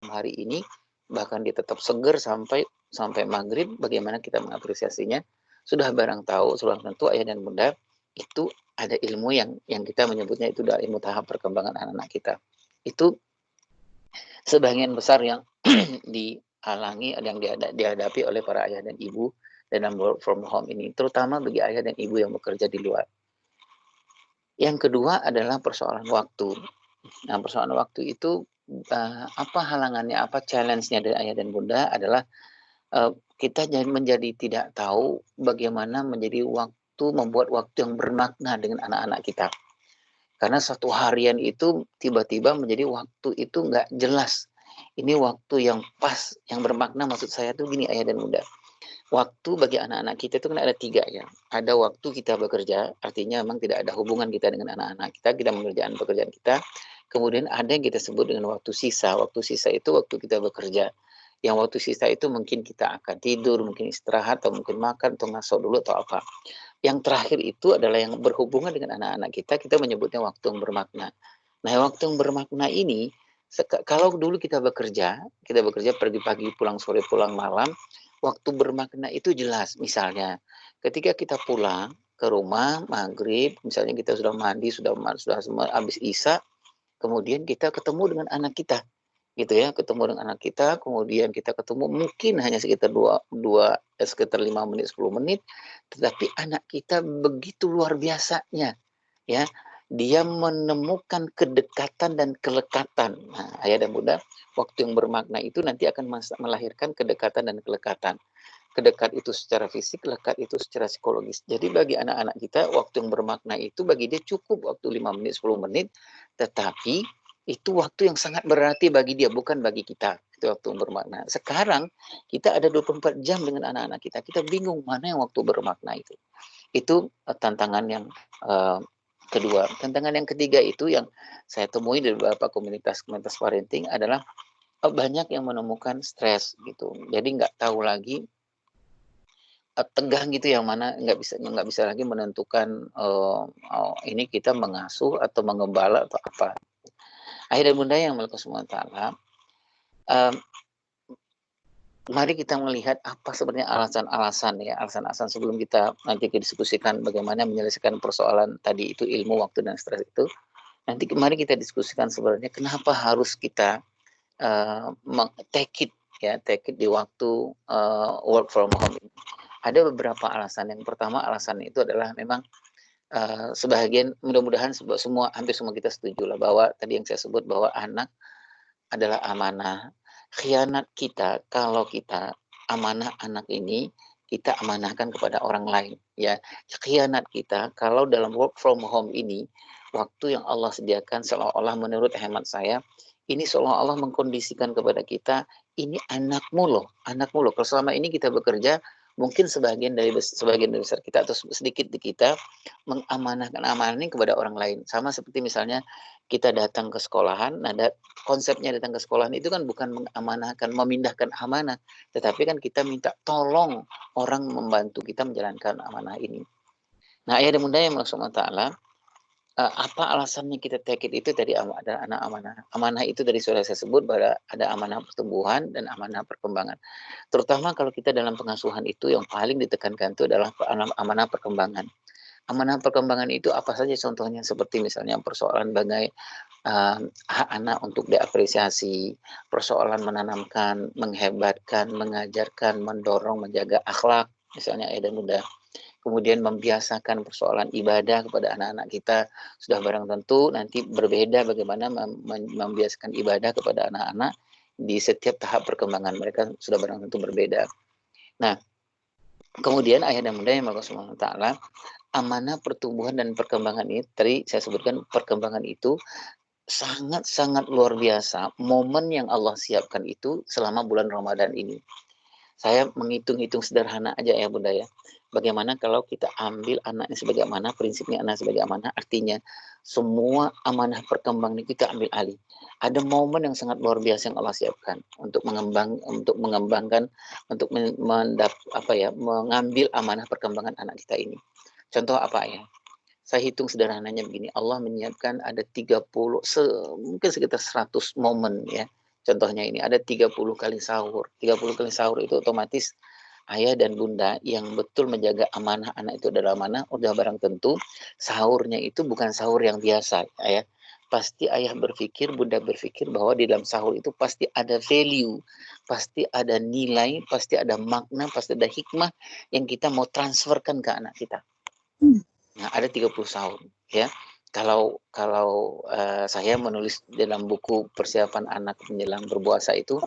hari ini, bahkan dia tetap seger sampai sampai maghrib, bagaimana kita mengapresiasinya? Sudah barang tahu, sudah tentu ayah dan bunda itu ada ilmu yang kita menyebutnya itu adalah ilmu tahap perkembangan anak-anak kita. Itu sebagian besar yang dihalangi, yang dihadapi oleh para ayah dan ibu dalam work from home ini, terutama bagi ayah dan ibu yang bekerja di luar. Yang kedua adalah persoalan waktu. Nah, persoalan waktu itu apa halangannya, apa challenge-nya dari ayah dan bunda adalah kita menjadi tidak tahu bagaimana menjadi waktu, membuat waktu yang bermakna dengan anak-anak kita. Karena satu harian itu tiba-tiba menjadi waktu itu nggak jelas. Ini waktu yang pas, yang bermakna, maksud saya tuh gini ayah dan bunda. Waktu bagi anak-anak kita itu kan ada 3 ya. Ada waktu kita bekerja, artinya memang tidak ada hubungan kita dengan anak-anak kita mengerjakan pekerjaan kita. Kemudian ada yang kita sebut dengan waktu sisa. Waktu sisa itu waktu kita bekerja. Yang waktu sisa itu mungkin kita akan tidur, mungkin istirahat, atau mungkin makan, atau ngaso dulu, atau apa. Yang terakhir itu adalah yang berhubungan dengan anak-anak kita menyebutnya waktu yang bermakna. Nah, waktu yang bermakna ini, kalau dulu kita bekerja pergi pagi, pulang sore, pulang malam, waktu bermakna itu jelas. Misalnya, ketika kita pulang ke rumah, maghrib, misalnya kita sudah mandi, sudah semua habis isya, kemudian kita ketemu dengan anak kita, gitu ya, ketemu dengan anak kita, kemudian kita ketemu mungkin hanya sekitar sekitar 5 menit, 10 menit, tetapi anak kita begitu luar biasanya, ya, dia menemukan kedekatan dan kelekatan. Nah, ayah dan bunda, waktu yang bermakna itu nanti akan melahirkan kedekatan dan kelekatan. Kedekat itu secara fisik, lekat itu secara psikologis. Jadi bagi anak-anak kita, waktu yang bermakna itu bagi dia cukup waktu 5 menit, 10 menit, tetapi itu waktu yang sangat berarti bagi dia, bukan bagi kita. Itu waktu yang bermakna. Sekarang kita ada 24 jam dengan anak-anak kita. Kita bingung mana yang waktu bermakna itu. Itu tantangan yang kedua. Tantangan yang ketiga itu yang saya temui di beberapa komunitas parenting adalah banyak yang menemukan stres gitu. Jadi nggak tahu lagi tegang gitu, yang mana nggak bisa lagi menentukan ini kita mengasuh atau mengembala atau apa. Ayah dan bunda yang melakukan semua taala, mari kita melihat apa sebenarnya alasan-alasan sebelum kita nanti diskusikan bagaimana menyelesaikan persoalan tadi itu, ilmu, waktu, dan stres itu. Nanti mari kita diskusikan sebenarnya kenapa harus kita take it di waktu work from home ini. Ada beberapa alasan. Yang pertama, alasan itu adalah memang sebagian, mudah-mudahan hampir semua kita setuju lah bahwa tadi yang saya sebut bahwa anak adalah amanah. Khianat kita kalau kita amanah anak ini kita amanahkan kepada orang lain, ya. Khianat kita kalau dalam work from home ini, waktu yang Allah sediakan seolah-olah, menurut hemat saya, ini seolah-olah mengkondisikan kepada kita, ini anakmu loh. Kalau selama ini kita bekerja, mungkin sebagian besar kita atau sedikit di kita mengamanahkan amanah ini kepada orang lain. Sama seperti misalnya kita datang ke sekolahan, nah konsepnya datang ke sekolahan itu kan bukan mengamanahkan, memindahkan amanah, tetapi kan kita minta tolong orang membantu kita menjalankan amanah ini. Nah, ayah dan bunda yang Allah Ta'ala, apa alasannya kita take it itu tadi, ada anak amanah. Amanah itu dari sudah saya sebut bahwa ada amanah pertumbuhan dan amanah perkembangan. Terutama kalau kita dalam pengasuhan itu yang paling ditekankan itu adalah amanah perkembangan. Amanah perkembangan itu apa saja contohnya, seperti misalnya persoalan bagai hak anak untuk diapresiasi, persoalan menanamkan, menghebatkan, mengajarkan, mendorong, menjaga akhlak, misalnya ayah dan bunda. Kemudian membiasakan persoalan ibadah kepada anak-anak kita. Sudah barang tentu nanti berbeda bagaimana membiasakan ibadah kepada anak-anak di setiap tahap perkembangan mereka, sudah barang tentu berbeda. Nah, kemudian ayah dan bunda yang Allah Subhanahu wa Ta'ala, amanah pertumbuhan dan perkembangan ini, tadi saya sebutkan perkembangan itu sangat-sangat luar biasa. Momen yang Allah siapkan itu selama bulan Ramadan ini. Saya menghitung-hitung sederhana aja ya bunda ya. Bagaimana kalau kita ambil anaknya sebagai amanah, prinsipnya anak sebagai amanah, artinya semua amanah perkembangan ini kita ambil alih. Ada momen yang sangat luar biasa yang Allah siapkan untuk mengembangkan, untuk mengambil amanah perkembangan anak kita ini. Contoh apa ya? Saya hitung sederhananya begini, Allah menyiapkan ada 30, mungkin sekitar 100 momen ya. Contohnya ini ada 30 kali sahur. 30 kali sahur itu otomatis ayah dan bunda yang betul menjaga amanah anak itu adalah amanah, udah barang tentu sahurnya itu bukan sahur yang biasa, ayah. Pasti ayah berpikir, bunda berpikir bahwa di dalam sahur itu pasti ada value, pasti ada nilai, pasti ada makna, pasti ada hikmah yang kita mau transferkan ke anak kita. Nah, ada 30 sahur, ya. Kalau saya menulis dalam buku persiapan anak menjelang berpuasa itu,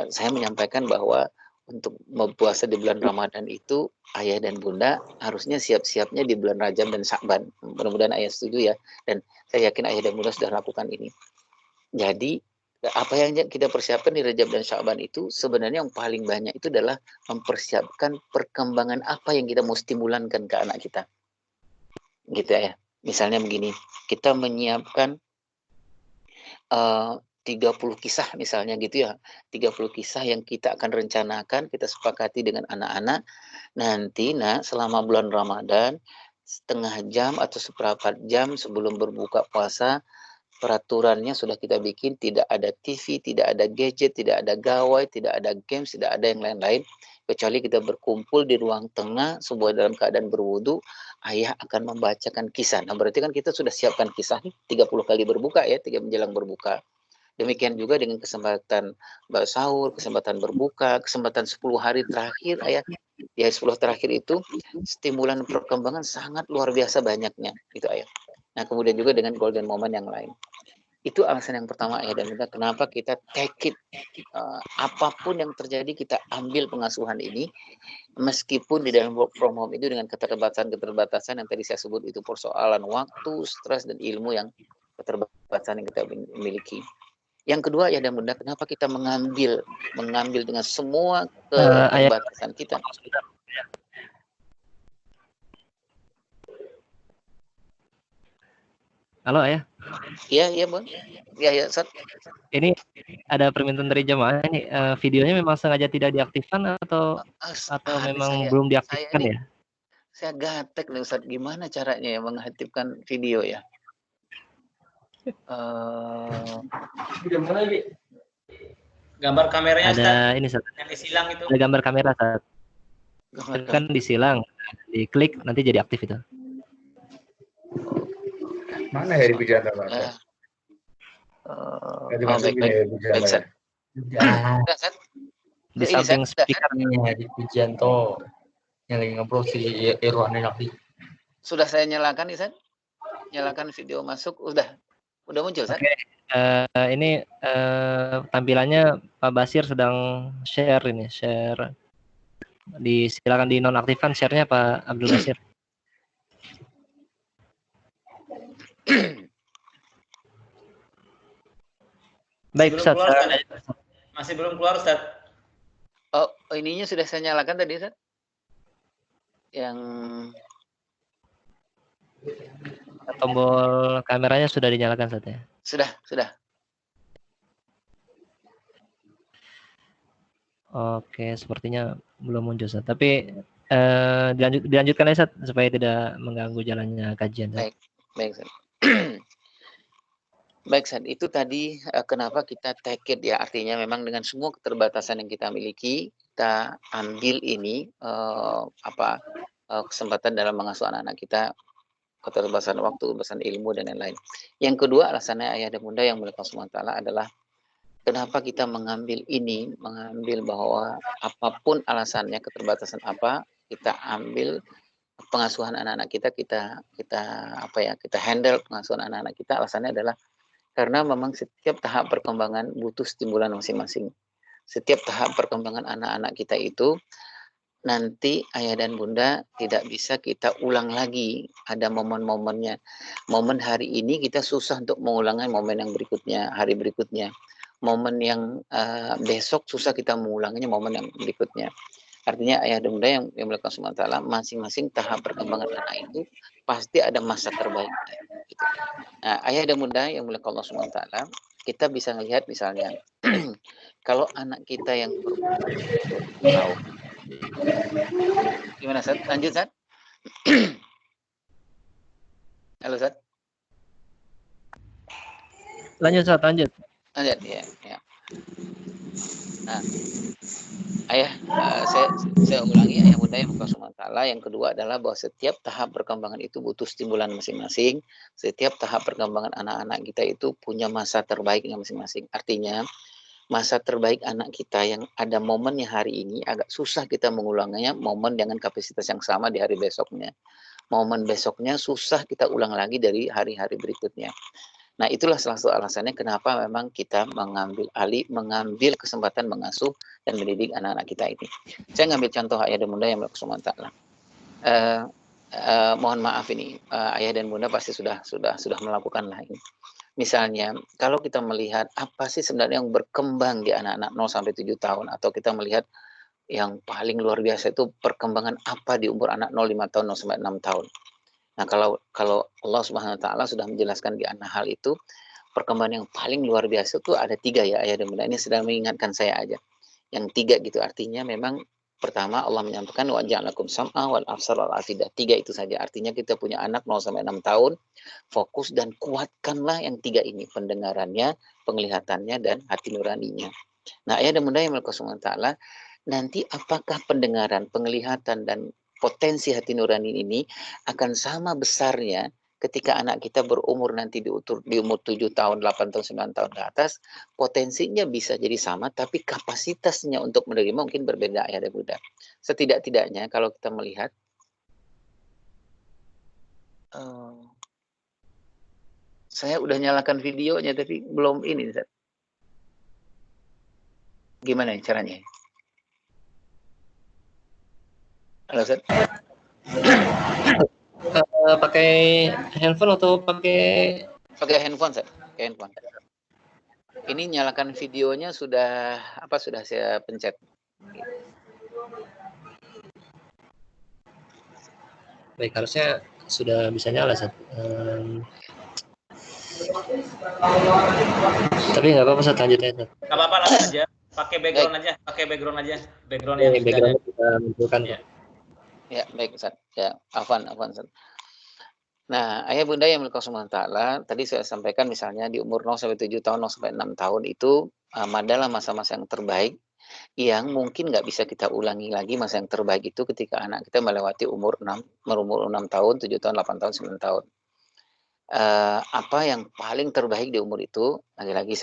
saya menyampaikan bahwa untuk berpuasa di bulan Ramadan itu ayah dan bunda harusnya siap-siapnya di bulan Rajab dan Sya'ban. Mudah-mudahan ayah setuju ya, dan saya yakin ayah dan bunda sudah lakukan ini. Jadi apa yang kita persiapkan di Rajab dan Sya'ban itu sebenarnya yang paling banyak itu adalah mempersiapkan perkembangan apa yang kita mau stimulankan ke anak kita. Gitu ya. Misalnya begini, kita menyiapkan 30 kisah misalnya gitu ya. 30 kisah yang kita akan rencanakan, kita sepakati dengan anak-anak. Nanti selama bulan Ramadan, setengah jam atau seperempat jam sebelum berbuka puasa, peraturannya sudah kita bikin, tidak ada TV, tidak ada gadget, tidak ada gawai, tidak ada games, tidak ada yang lain-lain. Kecuali kita berkumpul di ruang tengah, sebuah dalam keadaan berwudu, ayah akan membacakan kisah. Nah berarti kan kita sudah siapkan kisah 30 kali berbuka ya, 3 menjelang berbuka. Demikian juga dengan kesempatan sahur, kesempatan berbuka, kesempatan 10 hari terakhir, ayah. Ya 10 terakhir itu stimulan perkembangan sangat luar biasa banyaknya, gitu ayah. Nah kemudian juga dengan golden moment yang lain. Itu alasan yang pertama ayah dan bunda, kenapa kita take it. Apapun yang terjadi kita ambil pengasuhan ini, meskipun di dalam work from home itu dengan keterbatasan yang tadi saya sebut itu persoalan waktu, stres, dan ilmu yang keterbatasan yang kita miliki. Yang kedua ya dan bunda, kenapa kita mengambil dengan semua keterbatasan kita. Halo ayah. Iya bun. Iya Sat. Ini ada permintaan dari jemaah ini, videonya memang sengaja tidak diaktifkan atau memang belum diaktifkan ya? Saya gatek nih Ustaz, gimana caranya ya mengaktifkan video ya? Gambar kameranya ada Ustaz. Ini Ustaz. Yang disilang itu. Ada gambar kamera Ustaz. Kan disilang, diklik nanti jadi aktif itu. Mana ya di Pijanta Pak? Baik. Di samping speakernya di Pijanto yang lagi ngobrol si Irwan Nafi. Sudah saya nyalakan nih San. Nyalakan video masuk, udah muncul San. Oke. Ini tampilannya Pak Basir sedang share. Silakan dinonaktifkan share-nya Pak Abdul Basir. Baik Ustaz. Masih belum keluar Ustaz. Oh, ininya sudah saya nyalakan tadi Ustaz. Yang tombol kameranya sudah dinyalakan Ustaz ya? Sudah. Oke, sepertinya belum muncul Ustaz. Tapi dilanjutkan ya Ustaz supaya tidak mengganggu jalannya kajian. Baik Ustaz. Baik Ustaz, itu tadi kenapa kita take it ya, artinya memang dengan semua keterbatasan yang kita miliki, kita ambil ini kesempatan dalam mengasuh anak-anak kita, keterbatasan waktu, keterbatasan ilmu dan lain-lain. Yang kedua alasannya ayah dan bunda yang mulia Allah SWT adalah kenapa kita mengambil bahwa apapun alasannya, keterbatasan apa, kita ambil pengasuhan anak-anak kita handle pengasuhan anak-anak kita. Alasannya adalah karena memang setiap tahap perkembangan butuh stimulan masing-masing. Setiap tahap perkembangan anak-anak kita itu nanti ayah dan bunda tidak bisa kita ulang lagi. Ada momen-momennya. Momen hari ini kita susah untuk mengulangi momen yang berikutnya, hari berikutnya. Momen yang besok susah kita mengulanginya momen yang berikutnya. Artinya ayah dan bunda yang melakukan SWT, masing-masing tahap perkembangan anak itu pasti ada masa terbaik. Gitu. Nah, ayah dan bunda yang melakukan Allah SWT, kita bisa melihat misalnya, kalau anak kita yang berumur gimana Sat? Lanjut Sat? Halo Sat? Lanjut Sat, lanjut ya. Nah, ayah, saya ulangi, ayah bunda yang subhanahu wa ta'ala, yang kedua adalah bahwa setiap tahap perkembangan itu butuh stimulan masing-masing. Setiap tahap perkembangan anak-anak kita itu punya masa terbaiknya masing-masing. Artinya, masa terbaik anak kita yang ada momennya hari ini agak susah kita mengulanginya momen dengan kapasitas yang sama di hari besoknya. Momen besoknya susah kita ulang lagi dari hari-hari berikutnya. Nah, itulah salah satu alasannya kenapa memang kita mengambil kesempatan mengasuh dan mendidik anak-anak kita ini. Saya ngambil contoh ayah dan bunda yang berkesuman ta'ala. Mohon maaf ini, ayah dan bunda pasti sudah melakukan hal ini. Misalnya, kalau kita melihat apa sih sebenarnya yang berkembang di anak-anak 0 sampai 7 tahun, atau kita melihat yang paling luar biasa itu perkembangan apa di umur anak 0, 5 tahun, 0 sampai 6 tahun. Nah, kalau Allah Subhanahu wa taala sudah menjelaskan di anak hal itu, perkembangan yang paling luar biasa itu ada 3 ya ayah dan bunda. Ini sedang mengingatkan saya aja. Yang 3 gitu, artinya memang pertama Allah menyampaikan wa ja'alakum sam'a wal absara wal afidah. 3 itu saja. Artinya kita punya anak 0 sampai 6 tahun, fokus dan kuatkanlah yang 3 ini, pendengarannya, penglihatannya, dan hati nuraninya. Nah, ayah dan bunda yang Allah Subhanahu wa taala, nanti apakah pendengaran, penglihatan, dan potensi hati nurani ini akan sama besarnya ketika anak kita berumur nanti di umur 7 tahun, 8 tahun, 9 tahun ke atas, potensinya bisa jadi sama, tapi kapasitasnya untuk menerima mungkin berbeda ya dan bunda. Setidak-tidaknya kalau kita melihat, saya udah nyalakan videonya tapi belum ini, Zat. Gimana caranya? Halo, Zat. Pakai handphone atau pakai handphone, Zat? Pakai handphone. Ini nyalakan videonya sudah saya pencet. baik, harusnya sudah bisa nyala, Sat. Tapi nggak apa-apa, Sat, lanjut aja, Sat. Nggak apa-apa, langsung aja. Pakai background aja. Background yang sudah ada. Kita munculkan. Ya, baik, Ustaz. Ya, afwan, Ustaz. Nah, ayah bunda yang milik Allah Ta'ala, tadi saya sampaikan misalnya di umur 0 sampai 7 tahun, 0 sampai 6 tahun itu adalah masa-masa yang terbaik yang mungkin nggak bisa kita ulangi lagi. Masa yang terbaik itu ketika anak kita melewati umur 6 tahun, 7 tahun, 8 tahun, 9 tahun. Apa yang paling terbaik di umur itu, lagi-lagi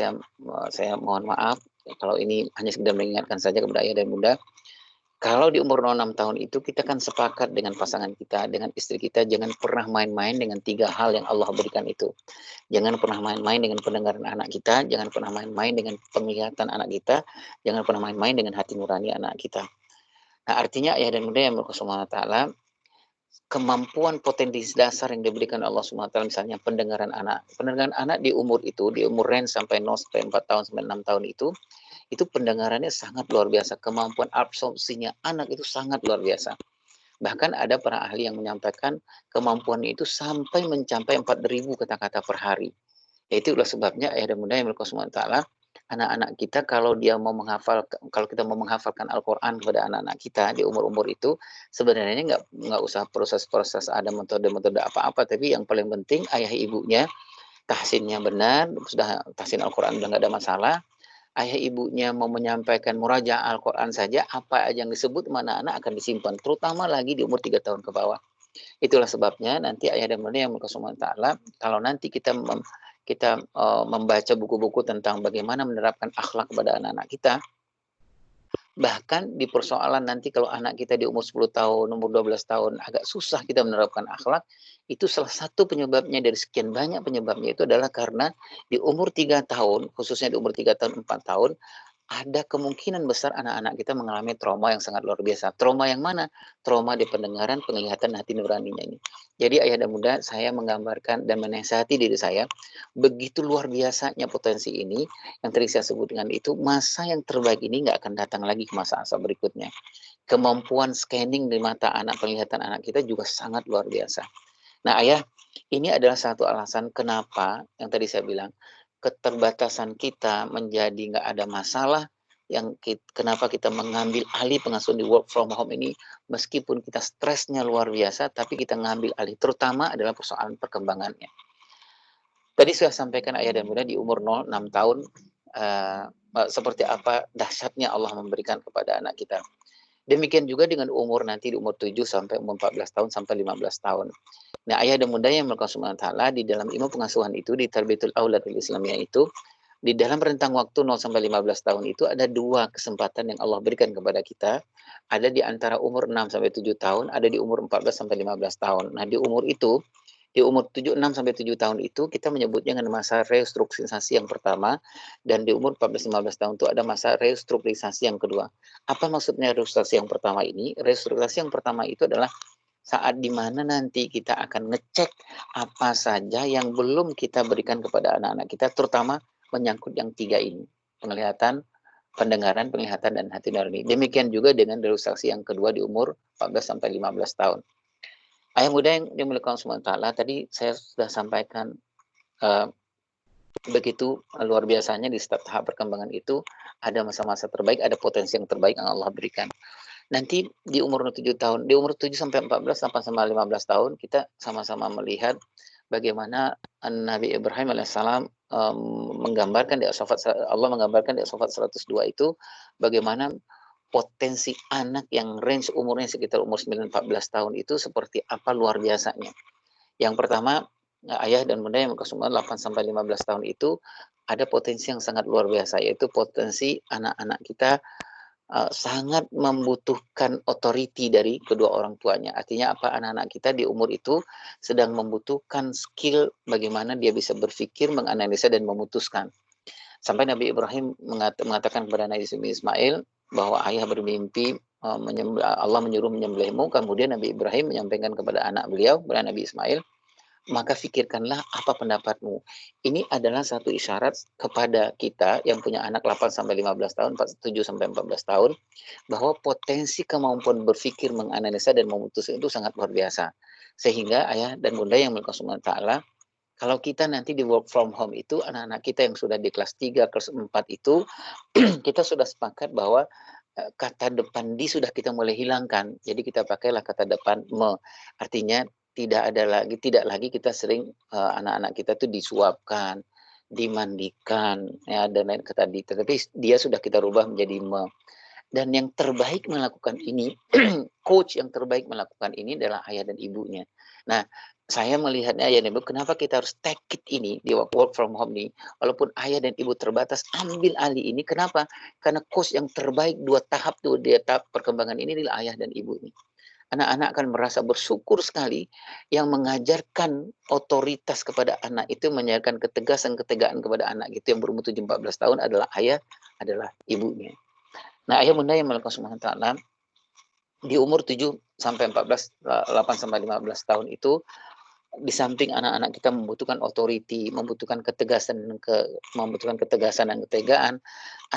saya mohon maaf kalau ini hanya sekedar mengingatkan saja kepada ayah dan bunda. Kalau di umur 6 tahun itu kita kan sepakat dengan pasangan kita, dengan istri kita, jangan pernah main-main dengan 3 hal yang Allah berikan itu. Jangan pernah main-main dengan pendengaran anak kita, jangan pernah main-main dengan penglihatan anak kita, jangan pernah main-main dengan hati nurani anak kita. Nah, artinya ayah dan bunda yang berkata ta'ala, kemampuan potensi dasar yang diberikan Allah SWT, misalnya pendengaran anak. Pendengaran anak di umur itu, di umur range sampai 0 sampai 4 tahun, sampai 6 tahun itu pendengarannya sangat luar biasa. Kemampuan absorpsinya anak itu sangat luar biasa. Bahkan ada para ahli yang menyampaikan kemampuannya itu sampai mencapai 4.000 kata-kata per hari. Itulah sebabnya ayah dan bunda yang berkata ta'ala, anak-anak kita kalau kita mau menghafalkan Al-Quran kepada anak-anak kita di umur-umur itu, sebenarnya nggak usah proses-proses ada metode-metode apa-apa, tapi yang paling penting ayah ibunya tahsinnya benar, sudah tahsin Al-Quran udah nggak ada masalah. Ayah ibunya mau menyampaikan murajaah Al-Quran saja, apa aja yang disebut mana anak akan disimpan, terutama lagi di umur 3 tahun ke bawah. Itulah sebabnya nanti ayah dan bunda yang berkata ta'ala, kalau nanti kita membaca buku-buku tentang bagaimana menerapkan akhlak kepada anak-anak kita, bahkan di persoalan nanti kalau anak kita di umur 10 tahun, umur 12 tahun, agak susah kita menerapkan akhlak, itu salah satu penyebabnya dari sekian banyak penyebabnya itu adalah karena di umur 3 tahun, khususnya di umur 3 tahun, 4 tahun, ada kemungkinan besar anak-anak kita mengalami trauma yang sangat luar biasa. Trauma yang mana? Trauma di pendengaran, penglihatan, hati nuraninya ini. Jadi ayah dan bunda, saya menggambarkan dan menasihati diri saya, begitu luar biasanya potensi ini, yang tadi saya sebut dengan itu, masa yang terbaik ini nggak akan datang lagi ke masa-masa berikutnya. Kemampuan scanning di mata anak, penglihatan anak kita juga sangat luar biasa. Nah ayah, ini adalah satu alasan kenapa, yang tadi saya bilang, keterbatasan kita menjadi nggak ada masalah, kenapa kita mengambil alih pengasuhan di work from home ini, meskipun kita stresnya luar biasa, tapi kita ngambil alih, terutama adalah persoalan perkembangannya. Tadi sudah sampaikan ayah dan bunda di umur 0, 6 tahun, seperti apa dahsyatnya Allah memberikan kepada anak kita. Demikian juga dengan umur nanti di umur 7 sampai umur 14 tahun sampai 15 tahun. Nah, ayah dan bunda yang melakukan subhanahu wa ta'ala di dalam ilmu pengasuhan itu, di Tarbiyatul Aulad Islamiyah itu, di dalam rentang waktu 0 sampai 15 tahun itu ada 2 kesempatan yang Allah berikan kepada kita. Ada di antara umur 6 sampai 7 tahun, ada di umur 14 sampai 15 tahun. Nah, di umur itu, di umur 6 sampai 7 tahun itu kita menyebutnya dengan masa restrukturisasi yang pertama, dan di umur 14-15 tahun itu ada masa restrukturisasi yang kedua. Apa maksudnya restrukturisasi yang pertama ini? Restrukturisasi yang pertama itu adalah saat dimana nanti kita akan ngecek apa saja yang belum kita berikan kepada anak-anak kita, terutama menyangkut yang 3 ini, penglihatan, pendengaran, penglihatan, dan hati nurani. Demikian juga dengan restrukturisasi yang kedua di umur 14 sampai 15 tahun. Ayah muda yang dimuliakan subhanahu wa ta'ala, tadi saya sudah sampaikan begitu luar biasanya di setiap tahap perkembangan itu ada masa-masa terbaik, ada potensi yang terbaik yang Allah berikan. Nanti di umur 7 tahun, di umur 7 sampai 14, 8 sampai 15 tahun, kita sama-sama melihat bagaimana Nabi Ibrahim alaihissalam menggambarkan di Allah menggambarkan di As-Saffat 102 itu bagaimana potensi anak yang range umurnya sekitar umur 9-14 tahun itu seperti apa luar biasanya. Yang pertama, ayah dan bunda yang berkesumbang 8 sampai 15 tahun itu ada potensi yang sangat luar biasa, yaitu potensi anak-anak kita sangat membutuhkan otoriti dari kedua orang tuanya. Artinya apa? Anak-anak kita di umur itu sedang membutuhkan skill bagaimana dia bisa berpikir, menganalisa, dan memutuskan. Sampai Nabi Ibrahim mengatakan kepada Nabi Ismail bahwa ayah bermimpi Allah menyuruh menyembelihmu. Kemudian Nabi Ibrahim menyampaikan kepada anak beliau, kepada Nabi Ismail, maka fikirkanlah apa pendapatmu. Ini adalah satu isyarat kepada kita yang punya anak 8 sampai 15 tahun, 7 sampai 14 tahun, bahwa potensi kemampuan berpikir, menganalisa, dan memutuskan itu sangat luar biasa. Sehingga ayah dan bunda yang melakukan subhanahu wa ta'ala, kalau kita nanti di work from home itu, anak-anak kita yang sudah di kelas 3, kelas 4 itu, kita sudah sepakat bahwa kata depan di sudah kita mulai hilangkan. Jadi kita pakailah kata depan me. Artinya tidak lagi kita sering anak-anak kita tuh disuapkan, dimandikan, ya, dan lain kata di. Tetapi dia sudah kita rubah menjadi me. Dan yang terbaik melakukan ini, coach yang terbaik melakukan ini adalah ayah dan ibunya. Nah, saya melihatnya ayah dan ibu, kenapa kita harus take it ini di work from home ini, walaupun ayah dan ibu terbatas, ambil alih ini. Kenapa? Karena coach yang terbaik di tahap perkembangan ini adalah ayah dan ibu ini. Anak-anak akan merasa bersyukur sekali yang mengajarkan otoritas kepada anak itu, mengajarkan ketegasan-ketegaan kepada anak itu yang berumur 7-14 tahun adalah ayah, adalah ibunya. Nah, ayah bunda yang melakukan subhanahu wa ta'ala di umur 7 sampai 14, 8 sampai 15 tahun itu, di samping anak-anak kita membutuhkan otoriti, membutuhkan ketegasan dan ketegaan,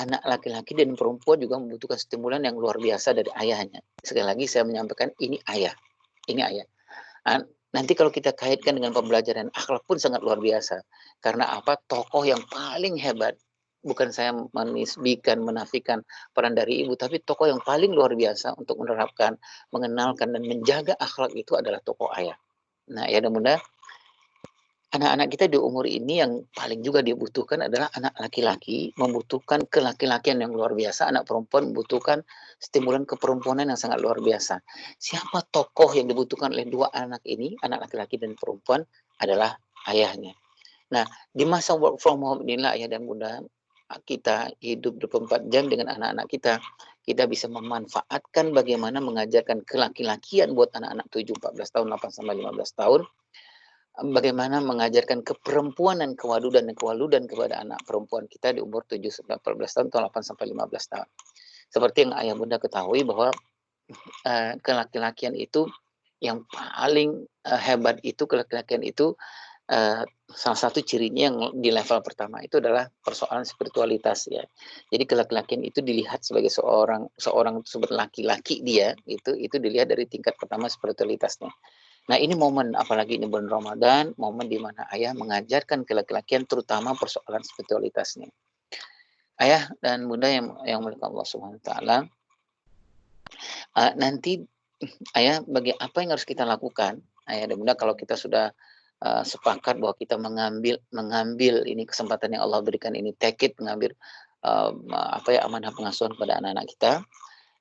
anak laki-laki dan perempuan juga membutuhkan stimulan yang luar biasa dari ayahnya. Sekali lagi saya menyampaikan ini ayah. Ini ayah. Nanti kalau kita kaitkan dengan pembelajaran akhlak pun sangat luar biasa. Karena apa? Tokoh yang paling hebat, bukan saya menisbikan, menafikan peran dari ibu, tapi tokoh yang paling luar biasa untuk menerapkan, mengenalkan, dan menjaga akhlak itu adalah tokoh ayah. Nah, ya bunda, anak-anak kita di umur ini yang paling juga dibutuhkan adalah anak laki-laki, membutuhkan kelaki-lakian yang luar biasa, anak perempuan membutuhkan stimulan keperempuanan yang sangat luar biasa. Siapa tokoh yang dibutuhkan oleh dua anak ini, anak laki-laki dan perempuan, adalah ayahnya. Nah, di masa work from home inilah ayah dan bunda kita hidup 24 jam dengan anak-anak kita bisa memanfaatkan bagaimana mengajarkan kelaki-lakian buat anak-anak 7, 14 tahun, 8 sampai 15 tahun, bagaimana mengajarkan keperempuanan, kewaludan kepada anak perempuan kita di umur 7 sampai 14 tahun atau 8 sampai 15 tahun. Seperti yang ayah bunda ketahui bahwa kelaki-lakian itu yang paling hebat itu, kelaki-lakian itu salah satu cirinya yang di level pertama itu adalah persoalan spiritualitas, ya. Jadi kelaki-lakian itu dilihat sebagai seorang sebagai laki-laki, dia itu dilihat dari tingkat pertama spiritualitasnya. Nah, ini momen, apalagi ini bulan Ramadan, momen di mana ayah mengajarkan kelaki-lakian terutama persoalan spiritualitasnya. Ayah dan bunda yang milik Allah Subhanahu wa taala, nanti ayah, bagi apa yang harus kita lakukan, ayah dan bunda, kalau kita sudah sepakat bahwa kita mengambil ini kesempatan yang Allah berikan ini, take it, mengambil amanah pengasuhan pada anak-anak kita.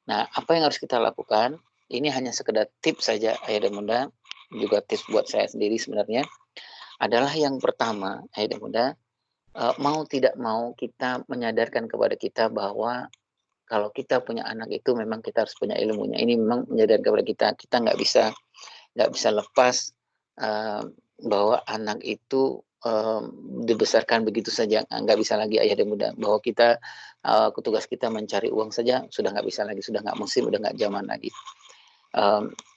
Nah, apa yang harus kita lakukan? Ini hanya sekedar tips saja, ayah dan bunda, juga tips buat saya sendiri sebenarnya. Adalah yang pertama, ayah dan bunda, mau tidak mau kita menyadarkan kepada kita bahwa kalau kita punya anak itu memang kita harus punya ilmunya. Ini memang menyadarkan kepada kita nggak bisa lepas bahwa anak itu dibesarkan begitu saja, nggak bisa lagi ayah dan bunda, bahwa kita tugas kita mencari uang saja sudah nggak bisa lagi, sudah nggak musim, udah nggak zaman lagi.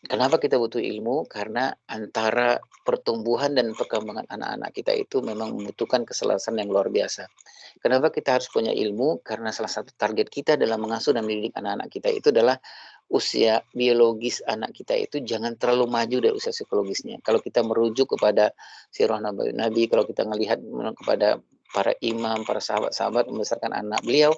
Kenapa kita butuh ilmu? Karena antara pertumbuhan dan perkembangan anak-anak kita itu memang membutuhkan keselasan yang luar biasa. Kenapa kita harus punya ilmu? Karena salah satu target kita dalam mengasuh dan mendidik anak-anak kita itu adalah usia biologis anak kita itu jangan terlalu maju dari usia psikologisnya. Kalau kita merujuk kepada sirah Nabi, kalau kita melihat kepada para imam, para sahabat-sahabat membesarkan anak beliau,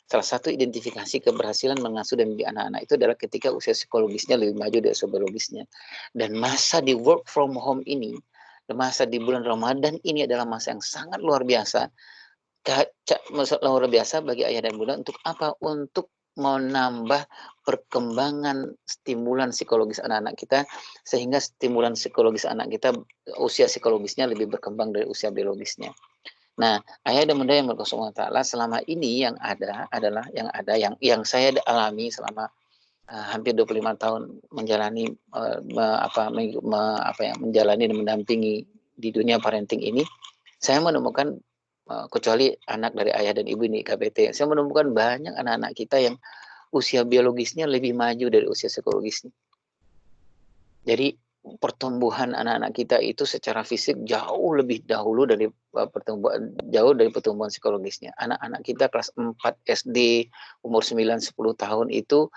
salah satu identifikasi keberhasilan mengasuh dan mendidik anak-anak itu adalah ketika usia psikologisnya lebih maju dari usia biologisnya. Dan masa di work from home ini, masa di bulan Ramadan ini adalah masa yang sangat luar biasa. Luar biasa bagi ayah dan bunda untuk apa? Untuk menambah perkembangan stimulan psikologis anak-anak kita, sehingga stimulan psikologis anak kita usia psikologisnya lebih berkembang dari usia biologisnya. Nah, ayah dan bunda yang berkata ta'ala, selama ini yang ada adalah yang saya alami selama hampir 25 tahun menjalani menjalani dan mendampingi di dunia parenting ini, saya menemukan kecuali anak dari ayah dan ibu ini KBT, saya menemukan banyak anak-anak kita yang usia biologisnya lebih maju dari usia psikologisnya. Jadi pertumbuhan anak-anak kita itu secara fisik jauh lebih dahulu dari pertumbuhan psikologisnya. Anak-anak kita kelas 4 SD umur 9-10 tahun itu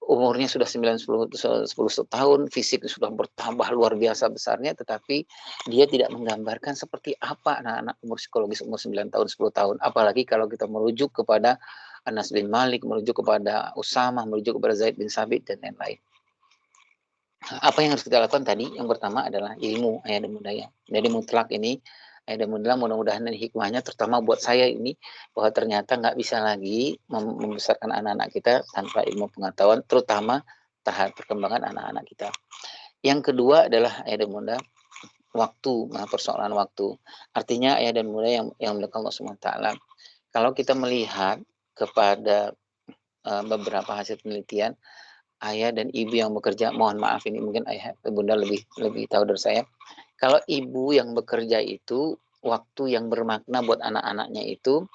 umurnya sudah 9-10 tahun, fisik sudah bertambah luar biasa besarnya, tetapi dia tidak menggambarkan seperti apa anak-anak umur psikologis umur 9 tahun, 10 tahun. Apalagi kalau kita merujuk kepada Anas bin Malik, merujuk kepada Usamah, merujuk kepada Zaid bin Sabit, dan lain-lain. Apa yang harus kita lakukan tadi? Yang pertama adalah ilmu, ayah dan bunda ya. Jadi mutlak ini, ayah dan bunda, mudah-mudahan hikmahnya terutama buat saya ini, bahwa ternyata nggak bisa lagi membesarkan anak-anak kita tanpa ilmu pengetahuan, terutama tahap perkembangan anak-anak kita. Yang kedua adalah ayah dan bunda, waktu, persoalan waktu. Artinya ayah dan bunda yang melakukan Allah SWT, kalau kita melihat kepada beberapa hasil penelitian, ayah dan ibu yang bekerja, mohon maaf ini mungkin ayah bunda lebih tahu dari saya. Kalau ibu yang bekerja itu waktu yang bermakna buat anak-anaknya itu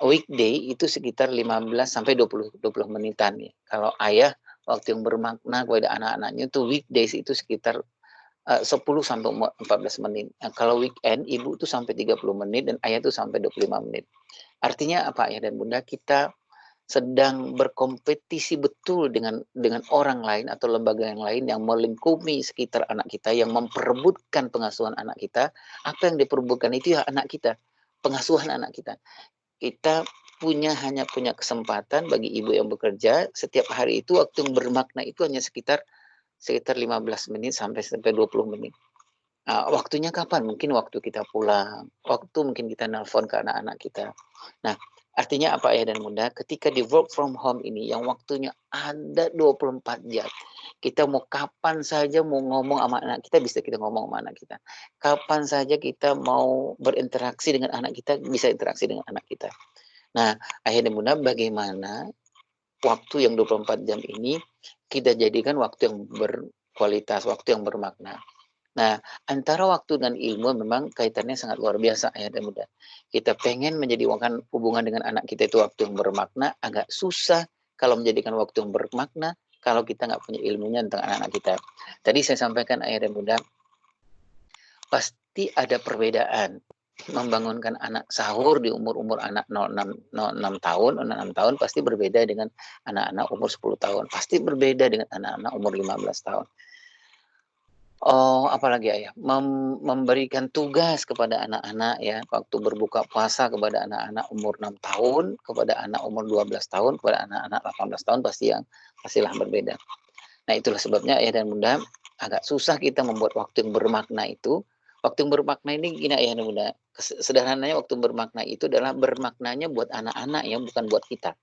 weekday itu sekitar 15 sampai 20 menitan ya. Kalau ayah waktu yang bermakna kepada anak-anaknya itu weekdays itu sekitar 10 sampai 14 menit. Nah, kalau weekend ibu itu sampai 30 menit dan ayah itu sampai 25 menit. Artinya apa ayah dan bunda? Kita sedang berkompetisi betul dengan orang lain atau lembaga yang lain yang melingkupi sekitar anak kita, yang memperebutkan pengasuhan anak kita. Apa yang diperebutkan itu ya anak kita, pengasuhan anak kita. Kita hanya punya kesempatan bagi ibu yang bekerja setiap hari itu waktu yang bermakna itu hanya sekitar 15 menit sampai 20 menit. Waktunya kapan? Mungkin waktu kita pulang, waktu mungkin kita nelpon ke anak-anak kita. Nah, artinya apa ayah dan bunda? Ketika di work from home ini yang waktunya ada 24 jam. Kita mau kapan saja mau ngomong sama anak kita, bisa kita ngomong sama anak kita. Kapan saja kita mau berinteraksi dengan anak kita, bisa interaksi dengan anak kita. Nah, ayah dan bunda, bagaimana waktu yang 24 jam ini kita jadikan waktu yang berkualitas, waktu yang bermakna. Nah, antara waktu dan ilmu memang kaitannya sangat luar biasa ayah dan bunda. Kita pengen menjadikan hubungan dengan anak kita itu waktu yang bermakna, agak susah kalau menjadikan waktu yang bermakna kalau kita nggak punya ilmunya tentang anak-anak kita. Tadi saya sampaikan ayah dan bunda, pasti ada perbedaan membangunkan anak sahur di umur anak 6 tahun pasti berbeda dengan anak-anak umur 10 tahun. Pasti berbeda dengan anak-anak umur 15 tahun. Apalagi ayah, memberikan tugas kepada anak-anak ya, waktu berbuka puasa kepada anak-anak umur 6 tahun, kepada anak umur 12 tahun, kepada anak-anak 18 tahun pastilah berbeda. Nah, itulah sebabnya ayah dan bunda agak susah kita membuat waktu yang bermakna itu. Waktu yang bermakna ini gini ayah dan bunda, sederhananya waktu bermakna itu adalah bermaknanya buat anak-anak ya, bukan buat kita.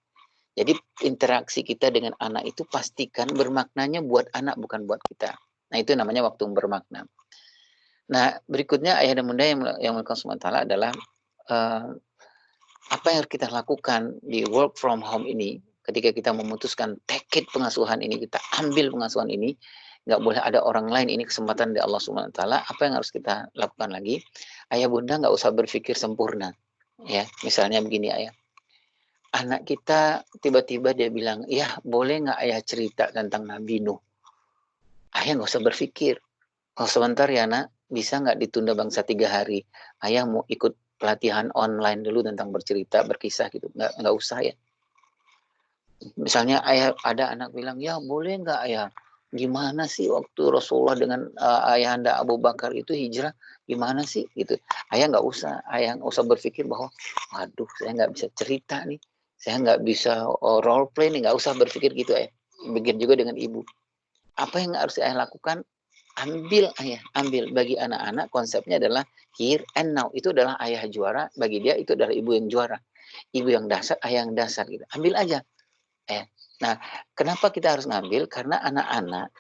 Jadi interaksi kita dengan anak itu pastikan bermaknanya buat anak, bukan buat kita. Nah itu namanya waktu bermakna. Nah berikutnya ayah dan bunda yang melakukan sementara adalah apa yang harus kita lakukan di work from home ini, ketika kita memutuskan take pengasuhan ini, kita ambil pengasuhan ini, nggak boleh ada orang lain, ini kesempatan dari Allah Subhanahu Wa Taala. Apa yang harus kita lakukan lagi? Ayah bunda nggak usah berpikir sempurna, ya. Misalnya begini ayah, anak kita tiba-tiba dia bilang, ya boleh nggak ayah cerita tentang Nabi Nuh? Ayah nggak usah berpikir, oh sebentar ya nak, bisa nggak ditunda bangsa 3 hari? Ayah mau ikut pelatihan online dulu tentang bercerita, berkisah gitu. Nggak usah ya. Misalnya ayah ada anak bilang, ya boleh nggak ayah? Gimana sih waktu Rasulullah dengan ayahanda Abu Bakar itu hijrah? Gimana sih gitu? Ayah nggak usah berpikir bahwa, waduh saya nggak bisa cerita nih, saya nggak bisa role play nih, nggak usah berpikir gitu ayah. Begitu juga dengan ibu. Apa yang harus ayah lakukan? Ambil ayah, ambil. Bagi anak-anak konsepnya adalah here and now. Itu adalah ayah juara, bagi dia itu adalah ibu yang juara. Ibu yang dasar, ayah yang dasar gitu. Ambil aja. Nah, kenapa kita harus ngambil? Karena anak-anak,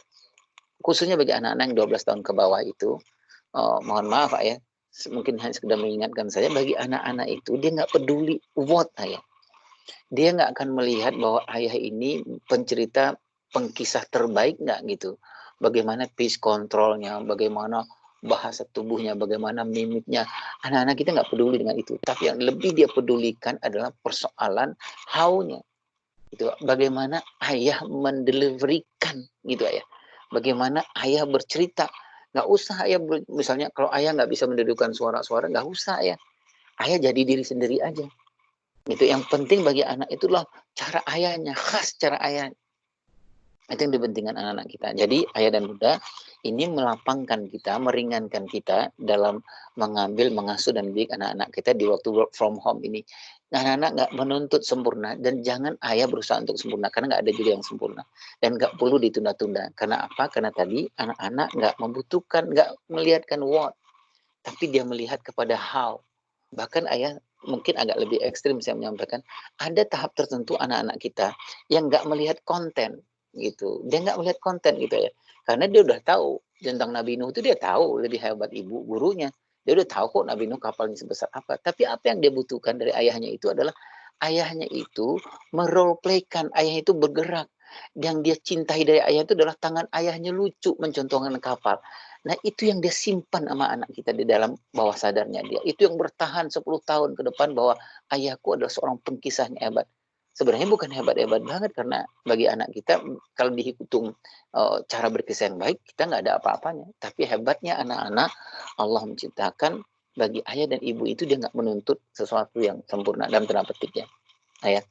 khususnya bagi anak-anak yang 12 tahun ke bawah itu, mohon maaf ayah, mungkin hanya sekedar mengingatkan saya, bagi anak-anak itu dia nggak peduli what ayah. Dia nggak akan melihat bahwa ayah ini pencerita pengkisah terbaik nggak gitu. Bagaimana pace controlnya, bagaimana bahasa tubuhnya, bagaimana mimiknya. Anak-anak kita nggak peduli dengan itu. Tapi yang lebih dia pedulikan adalah persoalan how-nya. Gitu. Bagaimana ayah mendeliverikan gitu ayah. Bagaimana ayah bercerita. Nggak usah ayah, misalnya kalau ayah nggak bisa mendedukan suara-suara, nggak usah ayah. Ayah jadi diri sendiri aja. Itu yang penting bagi anak itulah cara ayahnya, khas cara ayah. Itu yang dipentingkan anak-anak kita. Jadi ayah dan bunda ini melapangkan kita, meringankan kita dalam mengambil, mengasuh dan mendidik anak-anak kita di waktu work from home ini. Anak-anak nggak menuntut sempurna dan jangan ayah berusaha untuk sempurna karena nggak ada juga yang sempurna dan nggak perlu ditunda-tunda. Karena apa? Karena tadi anak-anak nggak membutuhkan, nggak melihatkan what, tapi dia melihat kepada how. Bahkan ayah mungkin agak lebih ekstrim saya menyampaikan, ada tahap tertentu anak-anak kita yang nggak melihat konten gitu, dia nggak melihat konten gitu ya, karena dia udah tahu tentang Nabi Nuh itu, dia tahu lebih hebat ibu gurunya, dia udah tahu kok Nabi Nuh kapalnya sebesar apa, tapi apa yang dia butuhkan dari ayahnya itu adalah ayahnya itu meroleplaykan, ayah itu bergerak, yang dia cintai dari ayah itu adalah tangan ayahnya lucu mencontohkan kapal. Nah itu yang dia simpan sama anak kita di dalam bawah sadarnya dia. Itu yang bertahan 10 tahun ke depan bahwa ayahku adalah seorang pengkisahnya hebat. Sebenarnya bukan hebat-hebat banget karena bagi anak kita kalau dihitung cara berkisah yang baik kita nggak ada apa-apanya. Tapi hebatnya anak-anak Allah menciptakan bagi ayah dan ibu itu dia nggak menuntut sesuatu yang sempurna dalam tanda petik ya. Ayah.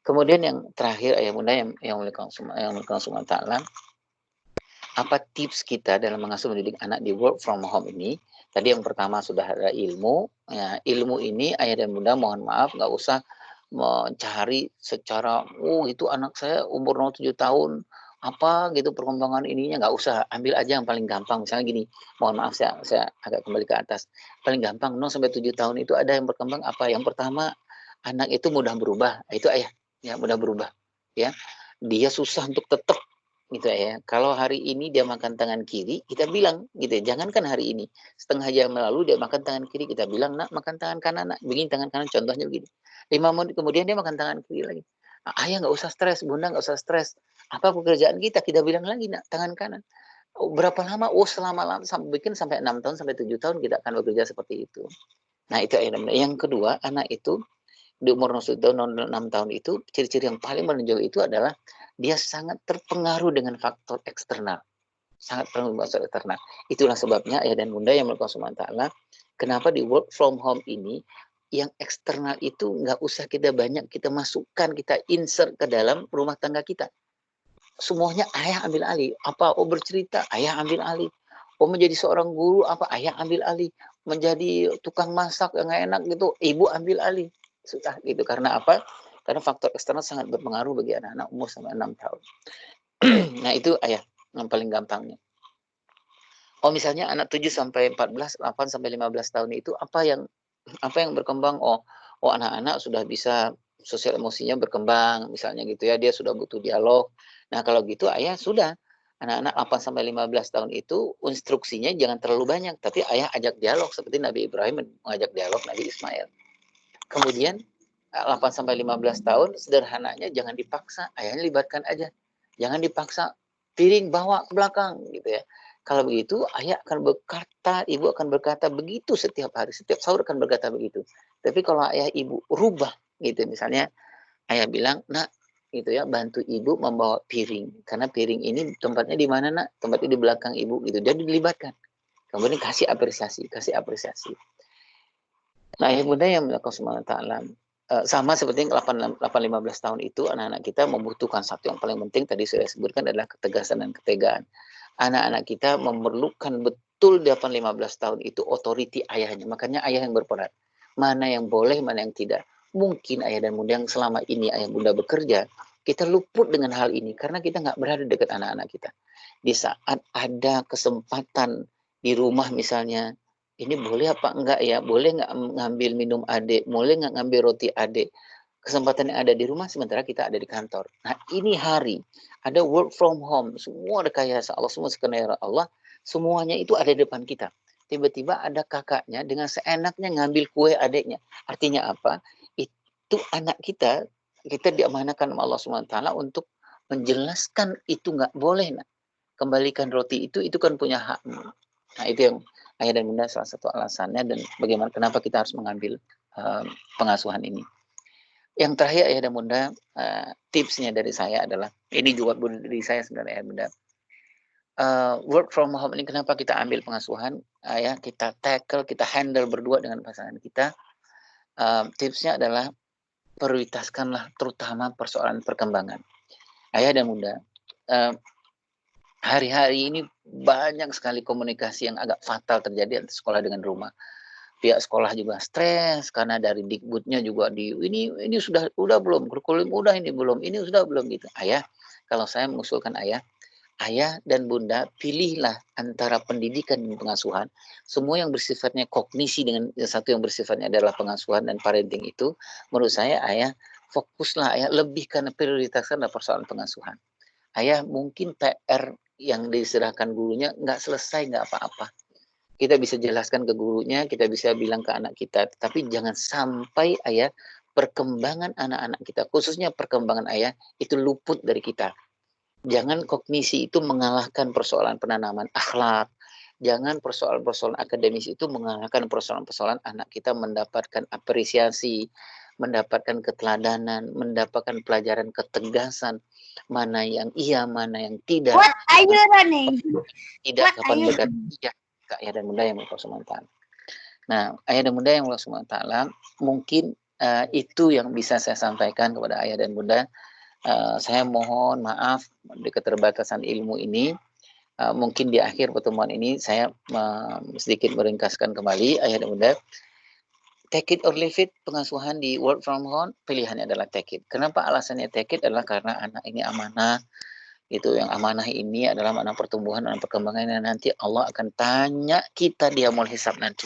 Kemudian yang terakhir ayah bunda yang melakukan semua ta'ala, apa tips kita dalam mengasuh mendidik anak di work from home ini? Tadi yang pertama sudah ada ilmu. Ya, ilmu ini ayah dan bunda mohon maaf nggak usah mencari secara, oh itu anak saya umur 7 tahun, apa gitu perkembangan ininya, nggak usah. Ambil aja yang paling gampang. Misalnya gini, mohon maaf saya agak kembali ke atas. Paling gampang 0 sampai 7 tahun itu ada yang berkembang apa? Yang pertama, anak itu mudah berubah. Itu ayah, ya mudah berubah. Ya, dia susah untuk tetap gitu ya. Kalau hari ini dia makan tangan kiri, kita bilang gitu ya, jangankan hari ini, setengah jam lalu dia makan tangan kiri, kita bilang nak makan tangan kanan, nak begini tangan kanan, contohnya begini. 5 menit kemudian dia makan tangan kiri lagi. Nah, ayah nggak usah stres, bunda nggak usah stres. Apa pekerjaan kita bilang lagi nak tangan kanan. Oh, berapa lama? Oh selama sampai 6 tahun sampai 7 tahun kita akan bekerja seperti itu. Nah itu yang kedua, anak itu di umur 6 tahun itu, ciri-ciri yang paling menonjol itu adalah dia sangat terpengaruh dengan faktor eksternal. Sangat terpengaruh dengan faktor eksternal. Itulah sebabnya ayah dan bunda yang melakukan subhanahu ta'ala, kenapa di work from home ini, yang eksternal itu nggak usah kita banyak kita masukkan, kita insert ke dalam rumah tangga kita. Semuanya ayah ambil alih. Apa? Oh bercerita, ayah ambil alih. Oh menjadi seorang guru, apa? Ayah ambil alih. Menjadi tukang masak yang enak gitu, ibu ambil alih. Sudah gitu. Karena apa? Karena faktor eksternal sangat berpengaruh bagi anak-anak umur sampai 6 tahun. Nah itu ayah yang paling gampangnya. Oh, misalnya anak 7 sampai 14, 8 sampai 15 tahun itu apa yang berkembang? Oh, anak-anak sudah bisa sosial emosinya berkembang, misalnya gitu ya, dia sudah butuh dialog. Nah, kalau gitu ayah sudah, anak-anak 8 sampai 15 tahun itu instruksinya jangan terlalu banyak, tapi ayah ajak dialog seperti Nabi Ibrahim mengajak dialog Nabi Ismail. Kemudian 8 sampai 15 tahun sederhananya jangan dipaksa, ayahnya libatkan aja. Jangan dipaksa, piring bawa ke belakang gitu ya. Kalau begitu ayah akan berkata, ibu akan berkata begitu setiap hari, setiap sahur akan berkata begitu. Tapi kalau ayah ibu rubah gitu, misalnya ayah bilang, "Nak, gitu ya, bantu ibu membawa piring, karena piring ini tempatnya di mana, Nak? Tempatnya di belakang ibu," gitu. Jadi dilibatkan. Kemudian kasih apresiasi. Nah, ayah bunda yang melakukan subhanahu ta'ala, sama seperti 8-15 tahun itu, anak-anak kita membutuhkan satu yang paling penting, tadi sudah sebutkan, adalah ketegasan dan ketegaan. Anak-anak kita memerlukan betul 8-15 tahun itu otoriti ayahnya. Makanya ayah yang berperan. Mana yang boleh, mana yang tidak. Mungkin ayah dan bunda yang selama ini ayah bunda bekerja, kita luput dengan hal ini karena kita nggak berada dekat anak-anak kita. Di saat ada kesempatan di rumah misalnya, ini boleh apa enggak ya? Boleh nggak ngambil minum adik? Boleh nggak ngambil roti adik? Kesempatan yang ada di rumah sementara kita ada di kantor. Nah, ini hari ada work from home, semua rekayasa Allah, semua skenario Allah, semuanya itu ada di depan kita. Tiba-tiba ada kakaknya dengan seenaknya ngambil kue adiknya. Artinya apa? Itu anak kita diamanahkan oleh Allah SWT untuk menjelaskan itu nggak boleh. Nah, kembalikan roti itu kan punya hak. Nah, itu yang ayah dan bunda salah satu alasannya dan bagaimana kenapa kita harus mengambil pengasuhan ini. Yang terakhir ayah dan bunda, tipsnya dari saya adalah, ini juga dari saya sebenarnya ayah bunda, work from home ini kenapa kita ambil pengasuhan, ayah kita tackle, kita handle berdua dengan pasangan kita. Tipsnya adalah prioritaskanlah terutama persoalan perkembangan. Ayah dan bunda, hari-hari ini banyak sekali komunikasi yang agak fatal terjadi antara sekolah dengan rumah. Pihak sekolah juga stres karena dari Dikbudnya juga ini sudah belum, kurikulum udah ini belum, ini sudah belum gitu. Ayah, kalau saya mengusulkan ayah dan bunda pilihlah antara pendidikan dan pengasuhan. Semua yang bersifatnya kognisi dengan satu yang bersifatnya adalah pengasuhan dan parenting itu, menurut saya ayah fokuslah, ayah lebihkan prioritaskan persoalan pengasuhan. Ayah mungkin PR yang diserahkan gurunya nggak selesai, nggak apa-apa. Kita bisa jelaskan ke gurunya, kita bisa bilang ke anak kita, tapi jangan sampai ayah perkembangan anak-anak kita, khususnya perkembangan ayah, itu luput dari kita. Jangan kognisi itu mengalahkan persoalan penanaman akhlak, jangan persoalan-persoalan akademis itu mengalahkan persoalan-persoalan anak kita mendapatkan apresiasi, mendapatkan keteladanan, mendapatkan pelajaran ketegasan, mana yang iya, mana yang tidak. What are you running? Tidak, kapan berkata iya. Ayah dan bunda yang Allah SWT. Nah, ayah dan bunda yang Allah SWT, mungkin itu yang bisa saya sampaikan kepada ayah dan bunda. Saya mohon maaf di keterbatasan ilmu ini. Mungkin di akhir pertemuan ini saya sedikit meringkaskan kembali ayah dan bunda. Take it or leave it, pengasuhan di work from home, pilihannya adalah take it. Kenapa alasannya take it adalah karena anak ini amanah. Itu yang amanah ini adalah amanah pertumbuhan dan perkembangan yang nanti Allah akan tanya kita di yaumul hisab nanti.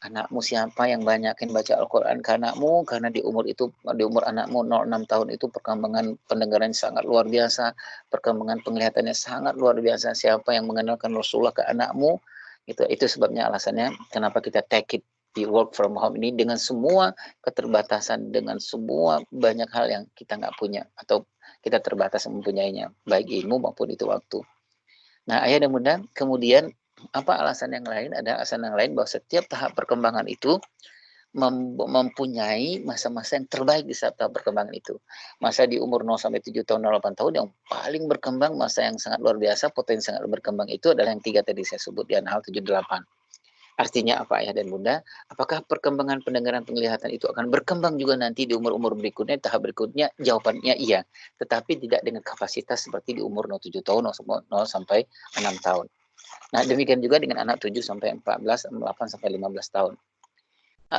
Anakmu siapa yang banyakin baca Al-Quran ke anakmu, karena di umur anakmu 0-6 tahun itu perkembangan pendengarannya sangat luar biasa, perkembangan penglihatannya sangat luar biasa. Siapa yang mengenalkan Rasulullah ke anakmu, itu sebabnya alasannya kenapa kita take it di work from home ini dengan semua keterbatasan, dengan semua banyak hal yang kita nggak punya atau kita terbatas mempunyainya, baik ilmu maupun itu waktu. Nah, ayah dan bunda, kemudian apa alasan yang lain? Ada alasan yang lain bahwa setiap tahap perkembangan itu mempunyai masa-masa yang terbaik di saat tahap perkembangan itu. Masa di umur 0-7 tahun, 8 tahun yang paling berkembang, masa yang sangat luar biasa, potensi sangat berkembang itu adalah yang 3 tadi saya sebut di An-Nahl 7-8. Artinya apa ayah dan bunda? Apakah perkembangan pendengaran penglihatan itu akan berkembang juga nanti di umur-umur berikutnya, tahap berikutnya? Jawabannya iya. Tetapi tidak dengan kapasitas seperti di umur 0-7 tahun, 0-6 tahun. Nah, demikian juga dengan anak 7-14, 8-15 tahun.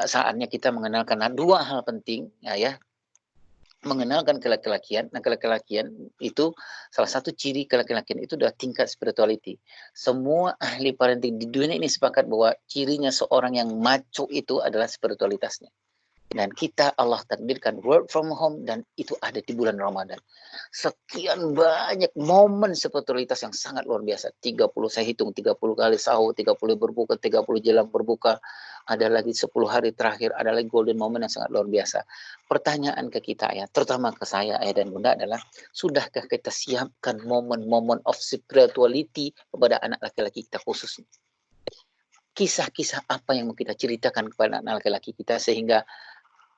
Saatnya kita mengenalkan dua hal penting, ya. mengenalkan kelaki-lakian. Nah, kelaki-lakian itu salah satu ciri kelaki-lakian itu adalah tingkat spirituality. Semua ahli parenting di dunia ini sepakat bahwa cirinya seorang yang maco itu adalah spiritualitasnya. Dan kita Allah takdirkan work from home dan itu ada di bulan Ramadan. Sekian banyak momen spiritualitas yang sangat luar biasa. 30 saya hitung 30 kali sahur, 30 berbuka, 30 jelang berbuka. Ada lagi 10 hari terakhir, ada lagi golden moment yang sangat luar biasa. Pertanyaan ke kita ya, terutama ke saya ayah dan bunda adalah, sudahkah kita siapkan momen-momen of spirituality kepada anak laki-laki kita khususnya? Kisah-kisah apa yang mau kita ceritakan kepada anak laki-laki kita sehingga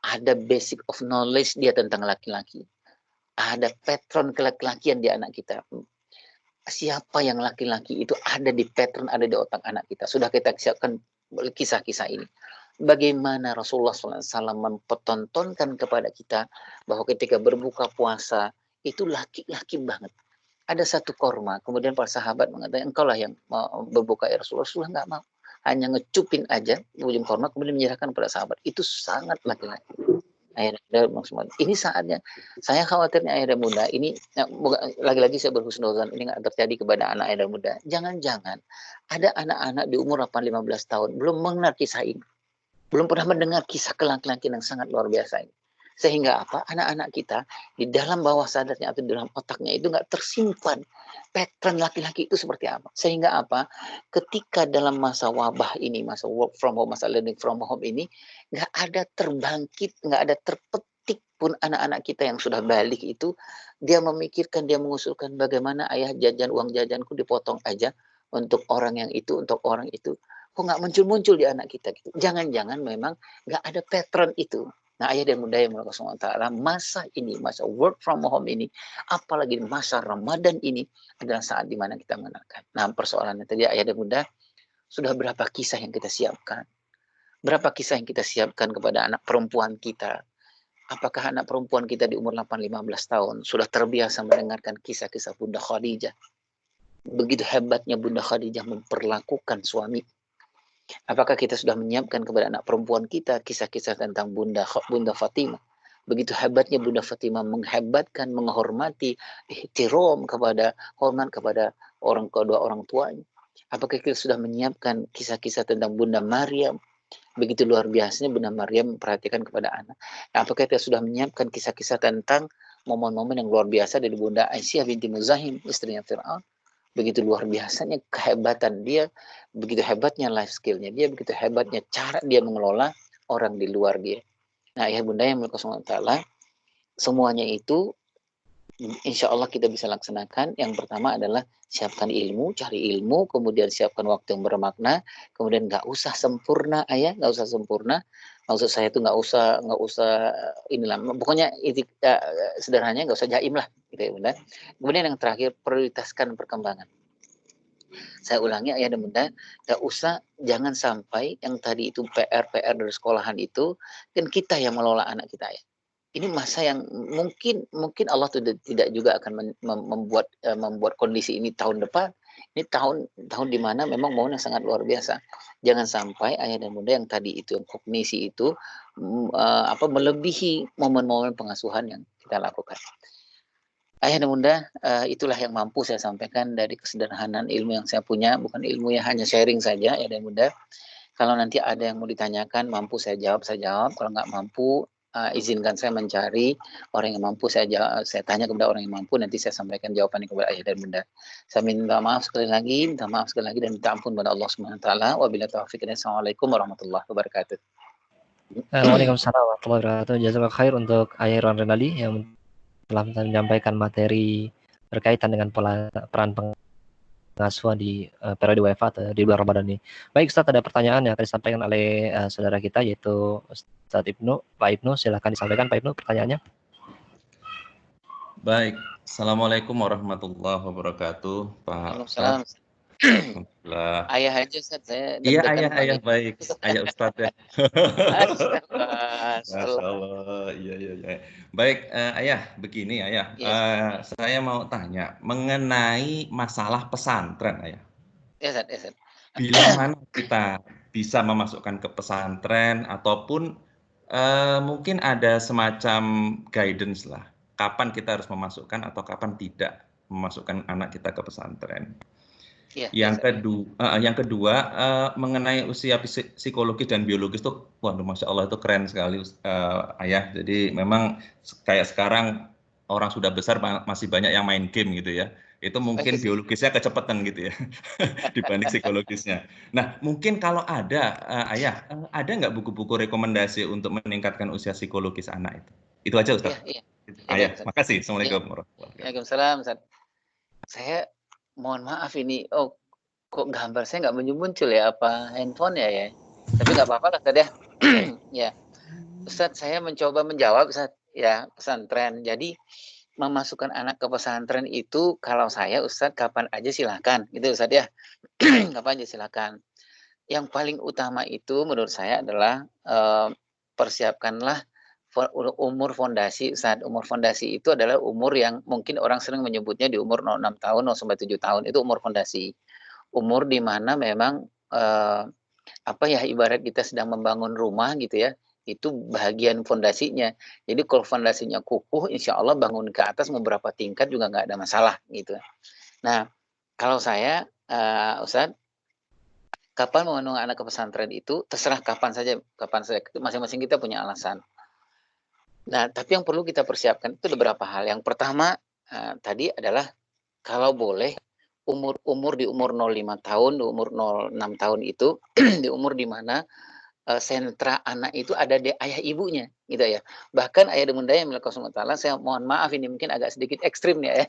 ada basic of knowledge dia tentang laki-laki. Ada patron kelaki-lakian di anak kita. Siapa yang laki-laki itu ada di patron, ada di otak anak kita. Sudah kita siapkan kisah-kisah ini. Bagaimana Rasulullah SAW mempertontonkan kepada kita bahwa ketika berbuka puasa itu laki-laki banget. Ada satu korma, kemudian para sahabat mengatakan, engkau lah yang mau berbuka ya Rasulullah. Rasulullah nggak mau. Hanya ngecupin aja ujung korma, kemudian menyerahkan pada sahabat. Itu sangat laki-laki. Ayah dan bunda, ini saatnya. Saya khawatirnya ayah dan bunda, ini lagi-lagi saya berhusnuzon, ini nggak terjadi kepada anak ayah dan bunda. Jangan-jangan ada anak-anak di umur 8-15 tahun belum mengenal kisah ini. Belum pernah mendengar kisah kelaki-lakian yang sangat luar biasa ini. Sehingga apa? Anak-anak kita di dalam bawah sadarnya atau di dalam otaknya itu nggak tersimpan pattern laki-laki itu seperti apa. Sehingga apa? Ketika dalam masa wabah ini, masa work from home, masa learning from home ini, nggak ada terbangkit, nggak ada terpetik pun anak-anak kita yang sudah balik itu, dia memikirkan, dia mengusulkan bagaimana ayah jajan, uang jajanku dipotong aja untuk orang yang itu, untuk orang itu. Kok nggak muncul-muncul di anak kita gitu. Jangan-jangan memang nggak ada pattern itu. Nah, ayah dan bunda yang Allah SWT, masa ini, masa work from home ini, apalagi masa Ramadan ini adalah saat dimana kita mengenalkan. Nah, persoalannya tadi ayah dan bunda, sudah berapa kisah yang kita siapkan? Berapa kisah yang kita siapkan kepada anak perempuan kita? Apakah anak perempuan kita di umur 8-15 tahun sudah terbiasa mendengarkan kisah-kisah Bunda Khadijah? Begitu hebatnya Bunda Khadijah memperlakukan suami. Apakah kita sudah menyiapkan kepada anak perempuan kita kisah-kisah tentang Bunda Fatimah? Begitu hebatnya Bunda Fatimah menghebatkan, menghormati, ihtiram kepada, hormat kepada kedua orang tuanya. Apakah kita sudah menyiapkan kisah-kisah tentang Bunda Maryam? Begitu luar biasanya Bunda Maryam memperhatikan kepada anak. Nah, apakah kita sudah menyiapkan kisah-kisah tentang momen-momen yang luar biasa dari Bunda Aisyah binti Muzahim, istrinya Fir'aun? Begitu luar biasanya kehebatan dia, begitu hebatnya life skill-nya dia, begitu hebatnya cara dia mengelola orang di luar dia. Nah, ayah bunda yang Allah Ta'ala, semuanya itu insya Allah kita bisa laksanakan. Yang pertama adalah siapkan ilmu, cari ilmu, kemudian siapkan waktu yang bermakna, kemudian nggak usah sempurna ayah, nggak usah sempurna. Maksud saya itu nggak usah inilah, pokoknya sederhananya nggak usah jaim lah, gitu ya bunda. Kemudian yang terakhir, prioritaskan perkembangan. Saya ulangi ayah dan bunda, nggak usah, jangan sampai yang tadi itu PR dari sekolahan itu, kan kita yang mengelola anak kita ya. Ini masa yang mungkin Allah tidak juga akan membuat kondisi ini tahun depan. Ini tahun di mana memang momen yang sangat luar biasa. Jangan sampai ayah dan bunda yang tadi itu, yang kognisi itu melebihi momen-momen pengasuhan yang kita lakukan. Ayah dan bunda, itulah yang mampu saya sampaikan dari kesederhanaan ilmu yang saya punya, bukan ilmu yang hanya sharing saja, ayah dan bunda. Kalau nanti ada yang mau ditanyakan, mampu saya jawab. Kalau nggak mampu, izinkan saya mencari orang yang mampu, saya tanya kepada orang yang mampu, nanti saya sampaikan jawabannya kepada ayah dan bunda. Saya minta maaf sekali lagi, dan minta ampun kepada Allah Subhanahu wa taala. Wabillahi taufiq. Assalamualaikum warahmatullahi wabarakatuh. Waalaikumsalam warahmatullahi wabarakatuh. Jazakallahu khair untuk Ayah Irwan Renaldi yang telah menyampaikan materi berkaitan dengan peran pengasuhan di periode WFH atau di bulan Ramadan ini. Baik Ustaz, ada pertanyaan yang akan disampaikan oleh saudara kita yaitu Ustaz Ibnu. Pak Ibnu, silahkan disampaikan Pak Ibnu pertanyaannya. Baik, Assalamualaikum warahmatullahi wabarakatuh Pak Ustaz. Ayah aja Ustaz, saya iya ayah baik, ayah Ustaz ya. Masya Allah, iya. Baik, ayah, begini ayah, saya mau tanya mengenai masalah pesantren ayah. Yes. Bila mana kita bisa memasukkan ke pesantren ataupun mungkin ada semacam guidance lah, kapan kita harus memasukkan atau kapan tidak memasukkan anak kita ke pesantren. Iya, Yang kedua, mengenai usia psikologis dan biologis tuh, waduh, Masya Allah itu keren sekali, Ayah. Jadi memang kayak sekarang orang sudah besar masih banyak yang main game gitu ya. Itu mungkin biologisnya kecepatan gitu ya, dibanding psikologisnya. Nah, mungkin kalau ada, Ayah, ada nggak buku-buku rekomendasi untuk meningkatkan usia psikologis anak itu? Itu aja, Ustaz. Iya. Ayah, Baik, makasih. Assalamualaikum warahmatullahi wabarakatuh. Waalaikumsalam, Ustaz. Saya mohon maaf ini, kok gambar saya nggak muncul ya, apa handphone ya? Tapi nggak apa-apa lah, Ustaz ya. Ya, Ustaz, saya mencoba menjawab, Ustaz, ya, pesantren. Jadi memasukkan anak ke pesantren itu kalau saya, Ustaz, kapan aja silakan, gitu, Ustaz ya. Kapan aja silakan. Yang paling utama itu menurut saya adalah persiapkanlah umur fondasi, Ustaz. Umur fondasi itu adalah umur yang mungkin orang sering menyebutnya di umur 6 tahun, 0-7 tahun, itu umur fondasi. Umur di mana memang ibarat kita sedang membangun rumah gitu ya, itu bagian fondasinya. Jadi kalau fondasinya kukuh, insya Allah bangun ke atas mau berapa tingkat juga nggak ada masalah gitu. Nah, kalau saya, Ustaz, kapan mengandung anak ke pesantren itu terserah kapan saja, masing-masing kita punya alasan. Nah, tapi yang perlu kita persiapkan itu beberapa hal. Yang pertama tadi adalah kalau boleh umur di umur 05 tahun, di umur 06 tahun itu di umur di mana sentra anak itu ada di ayah ibunya gitu ya. Bahkan ayah dan bunda yang taala, saya mohon maaf ini mungkin agak sedikit ekstrim ya.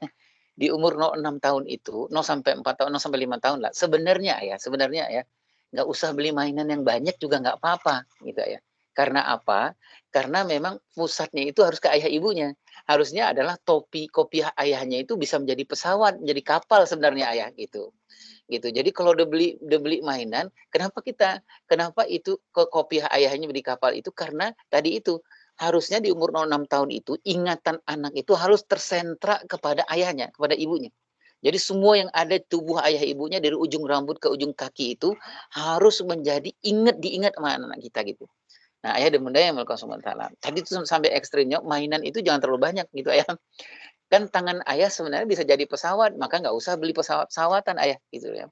Di umur 06 tahun itu, 0 sampai 4 tahun, 0 sampai 5 tahun lah. Sebenarnya ya, nggak usah beli mainan yang banyak juga nggak apa-apa gitu ya. Karena apa? Karena memang pusatnya itu harus ke ayah ibunya. Harusnya adalah kopiah ayahnya itu bisa menjadi pesawat, menjadi kapal sebenarnya ayah gitu. Jadi kalau udah beli mainan, kenapa itu kopiah ayahnya di kapal itu? Karena tadi itu harusnya di umur 06 tahun itu ingatan anak itu harus tersentra kepada ayahnya, kepada ibunya. Jadi semua yang ada di tubuh ayah ibunya dari ujung rambut ke ujung kaki itu harus menjadi diingat sama anak kita gitu. Nah, ayah dan bunda yang melakukan tadi itu sampai ekstrimnya mainan itu jangan terlalu banyak gitu ayah. Kan tangan ayah sebenarnya bisa jadi pesawat, maka nggak usah beli pesawat-pesawatan ayah gitu ya.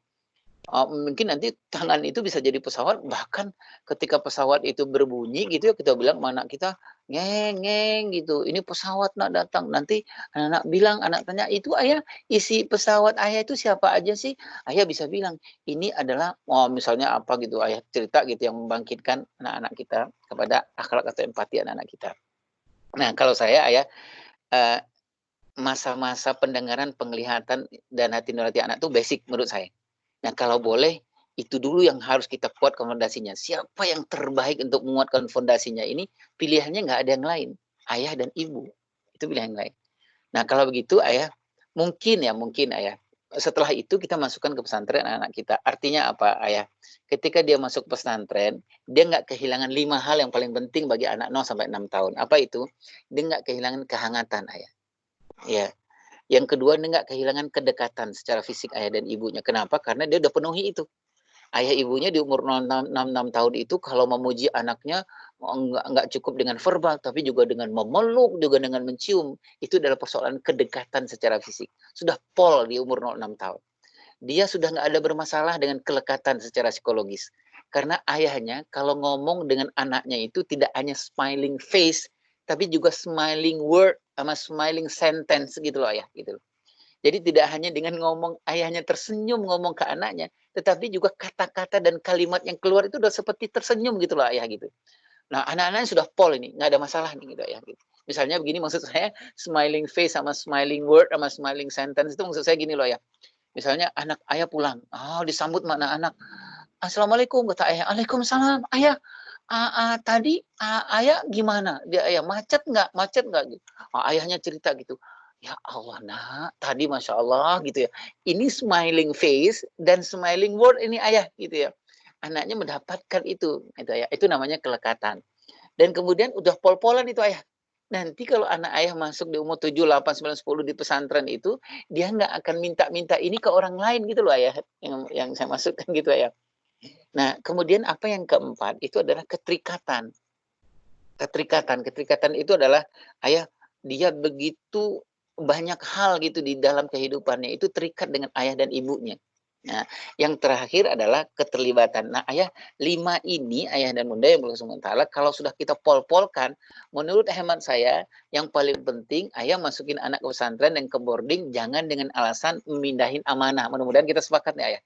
Mungkin nanti tangan itu bisa jadi pesawat, bahkan ketika pesawat itu berbunyi gitu ya, kita bilang sama anak kita, ngeng gitu, ini pesawat nak datang. Nanti anak bilang, anak tanya, itu ayah, isi pesawat ayah itu siapa aja sih? Ayah bisa bilang, ini adalah, misalnya apa gitu, ayah cerita gitu yang membangkitkan anak-anak kita kepada akhlak atau empati anak-anak kita. Nah, kalau saya ayah, masa-masa pendengaran, penglihatan, dan hati nurani anak itu basic menurut saya. Nah, kalau boleh, itu dulu yang harus kita kuatkan fondasinya. Siapa yang terbaik untuk menguatkan fondasinya ini, pilihannya nggak ada yang lain. Ayah dan ibu. Itu pilihan yang lain. Nah, kalau begitu, ayah, mungkin ayah, setelah itu kita masukkan ke pesantren anak kita. Artinya apa, ayah? Ketika dia masuk pesantren, dia nggak kehilangan 5 hal yang paling penting bagi anak 0 sampai 6 tahun. Apa itu? Dia nggak kehilangan kehangatan, ayah. Ya. Yang kedua, dia nggak kehilangan kedekatan secara fisik ayah dan ibunya. Kenapa? Karena dia udah penuhi itu. Ayah ibunya di umur 6 tahun itu kalau memuji anaknya nggak cukup dengan verbal, tapi juga dengan memeluk, juga dengan mencium. Itu adalah persoalan kedekatan secara fisik. Sudah pol di umur 6 tahun. Dia sudah nggak ada bermasalah dengan kelekatan secara psikologis. Karena ayahnya kalau ngomong dengan anaknya itu tidak hanya smiling face, tapi juga smiling word sama smiling sentence gitu loh ayah gitu loh. Jadi tidak hanya dengan ngomong ayahnya tersenyum ngomong ke anaknya, tetapi juga kata-kata dan kalimat yang keluar itu udah seperti tersenyum gitu loh ayah gitu. Nah, anak-anaknya sudah pol ini, nggak ada masalah nih gitu ayah gitu. Misalnya begini maksud saya, smiling face sama smiling word sama smiling sentence itu maksud saya gini loh ya. Misalnya anak ayah pulang, disambut mana anak, assalamualaikum kata ayah, waalaikumsalam ayah. Tadi ayah gimana? Dia ayah macet nggak? Gitu. Ayahnya cerita gitu. Ya Allah nak, tadi masya Allah gitu ya. Ini smiling face dan smiling word ini ayah gitu ya. Anaknya mendapatkan itu ayah. Itu namanya kelekatan. Dan kemudian udah pol-polan itu ayah. Nanti kalau anak ayah masuk di umur 7, 8, 9, 10 di pesantren itu, dia nggak akan minta-minta ini ke orang lain gitu loh ayah. Yang saya masukkan gitu ayah. Nah, kemudian apa yang keempat itu adalah keterikatan. Keterikatan itu adalah ayah, dia begitu banyak hal gitu di dalam kehidupannya, itu terikat dengan ayah dan ibunya. Nah, yang terakhir adalah keterlibatan. Nah, ayah, 5 ini, ayah dan bunda yang Allah SWT, kalau sudah kita pol-polkan, menurut hemat saya, yang paling penting, ayah masukin anak ke pesantren dan ke boarding, jangan dengan alasan memindahin amanah. Mudah-mudahan kita sepakat nih ayah.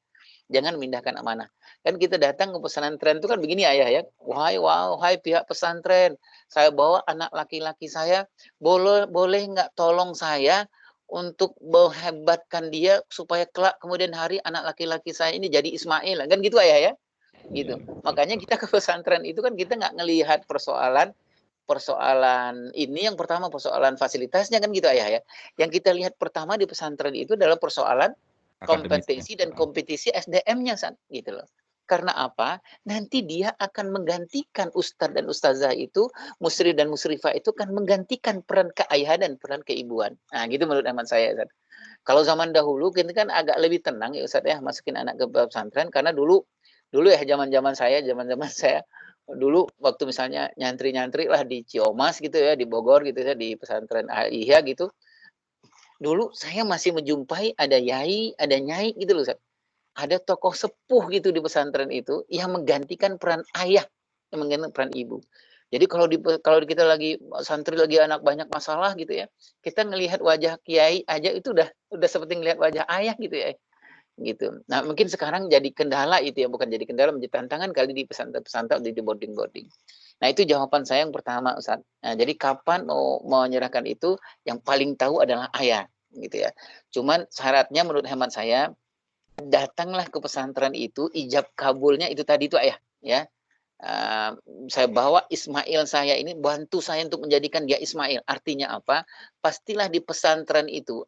Jangan memindahkan amanah. Kan kita datang ke pesantren itu kan begini ayah ya. Wahai pihak pesantren, saya bawa anak laki-laki saya, boleh nggak tolong saya untuk menghebatkan dia supaya kelak kemudian hari anak laki-laki saya ini jadi Ismail. Kan gitu ayah ya. Gitu. Makanya kita ke pesantren itu kan kita nggak ngelihat persoalan ini, yang pertama persoalan fasilitasnya kan gitu ayah ya. Yang kita lihat pertama di pesantren itu adalah persoalan kompetensi dan kompetisi SDM-nya gitu loh. Karena apa? Nanti dia akan menggantikan ustadz dan ustazah itu, musri dan musrifah itu akan menggantikan peran keayahan dan peran keibuan. Nah, gitu menurut hemat saya, Ustaz. Kalau zaman dahulu kita kan agak lebih tenang ya Ustaz ya, masukin anak ke pesantren, karena dulu ya zaman-zaman saya dulu waktu misalnya nyantri-nyantri lah di Ciomas gitu ya, di Bogor gitu ya, di pesantren Ihya gitu. Dulu saya masih menjumpai ada yai, ada nyai gitu loh, Ustaz. Ada tokoh sepuh gitu di pesantren itu yang menggantikan peran ayah, yang menggantikan peran ibu. Jadi kalau kita lagi santri lagi anak banyak masalah gitu ya, kita ngelihat wajah kiai aja itu udah seperti ngelihat wajah ayah gitu ya. Gitu. Nah, mungkin sekarang jadi kendala itu ya, bukan jadi kendala, menjadi tantangan kali di pesantren-pesantren di boarding. Nah, itu jawaban saya yang pertama, Ustaz. Nah, jadi kapan mau menyerahkan itu, yang paling tahu adalah ayah gitu ya. Cuman syaratnya menurut hemat saya, datanglah ke pesantren itu, ijab kabulnya itu tadi itu ayah ya. Saya bawa Ismail saya ini, bantu saya untuk menjadikan dia Ismail. Artinya apa? Pastilah di pesantren itu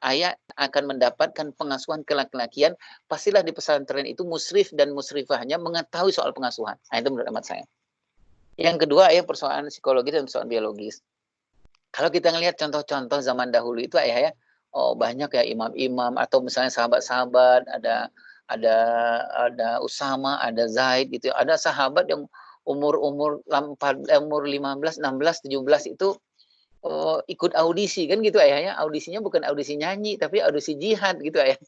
ayah akan mendapatkan pengasuhan kelaki-lakian. Pastilah di pesantren itu musrif dan musrifahnya mengetahui soal pengasuhan. Nah, itu menurut hemat saya. Yang kedua ayah, persoalan psikologi dan persoalan biologis. Kalau kita ngelihat contoh-contoh zaman dahulu itu ayah ya, banyak ya imam-imam atau misalnya sahabat-sahabat, ada Usama, ada Zaid gitu. Ada sahabat yang umur 15, 16, 17 itu ikut audisi kan gitu ayah ya. Audisinya bukan audisi nyanyi tapi audisi jihad gitu ayah.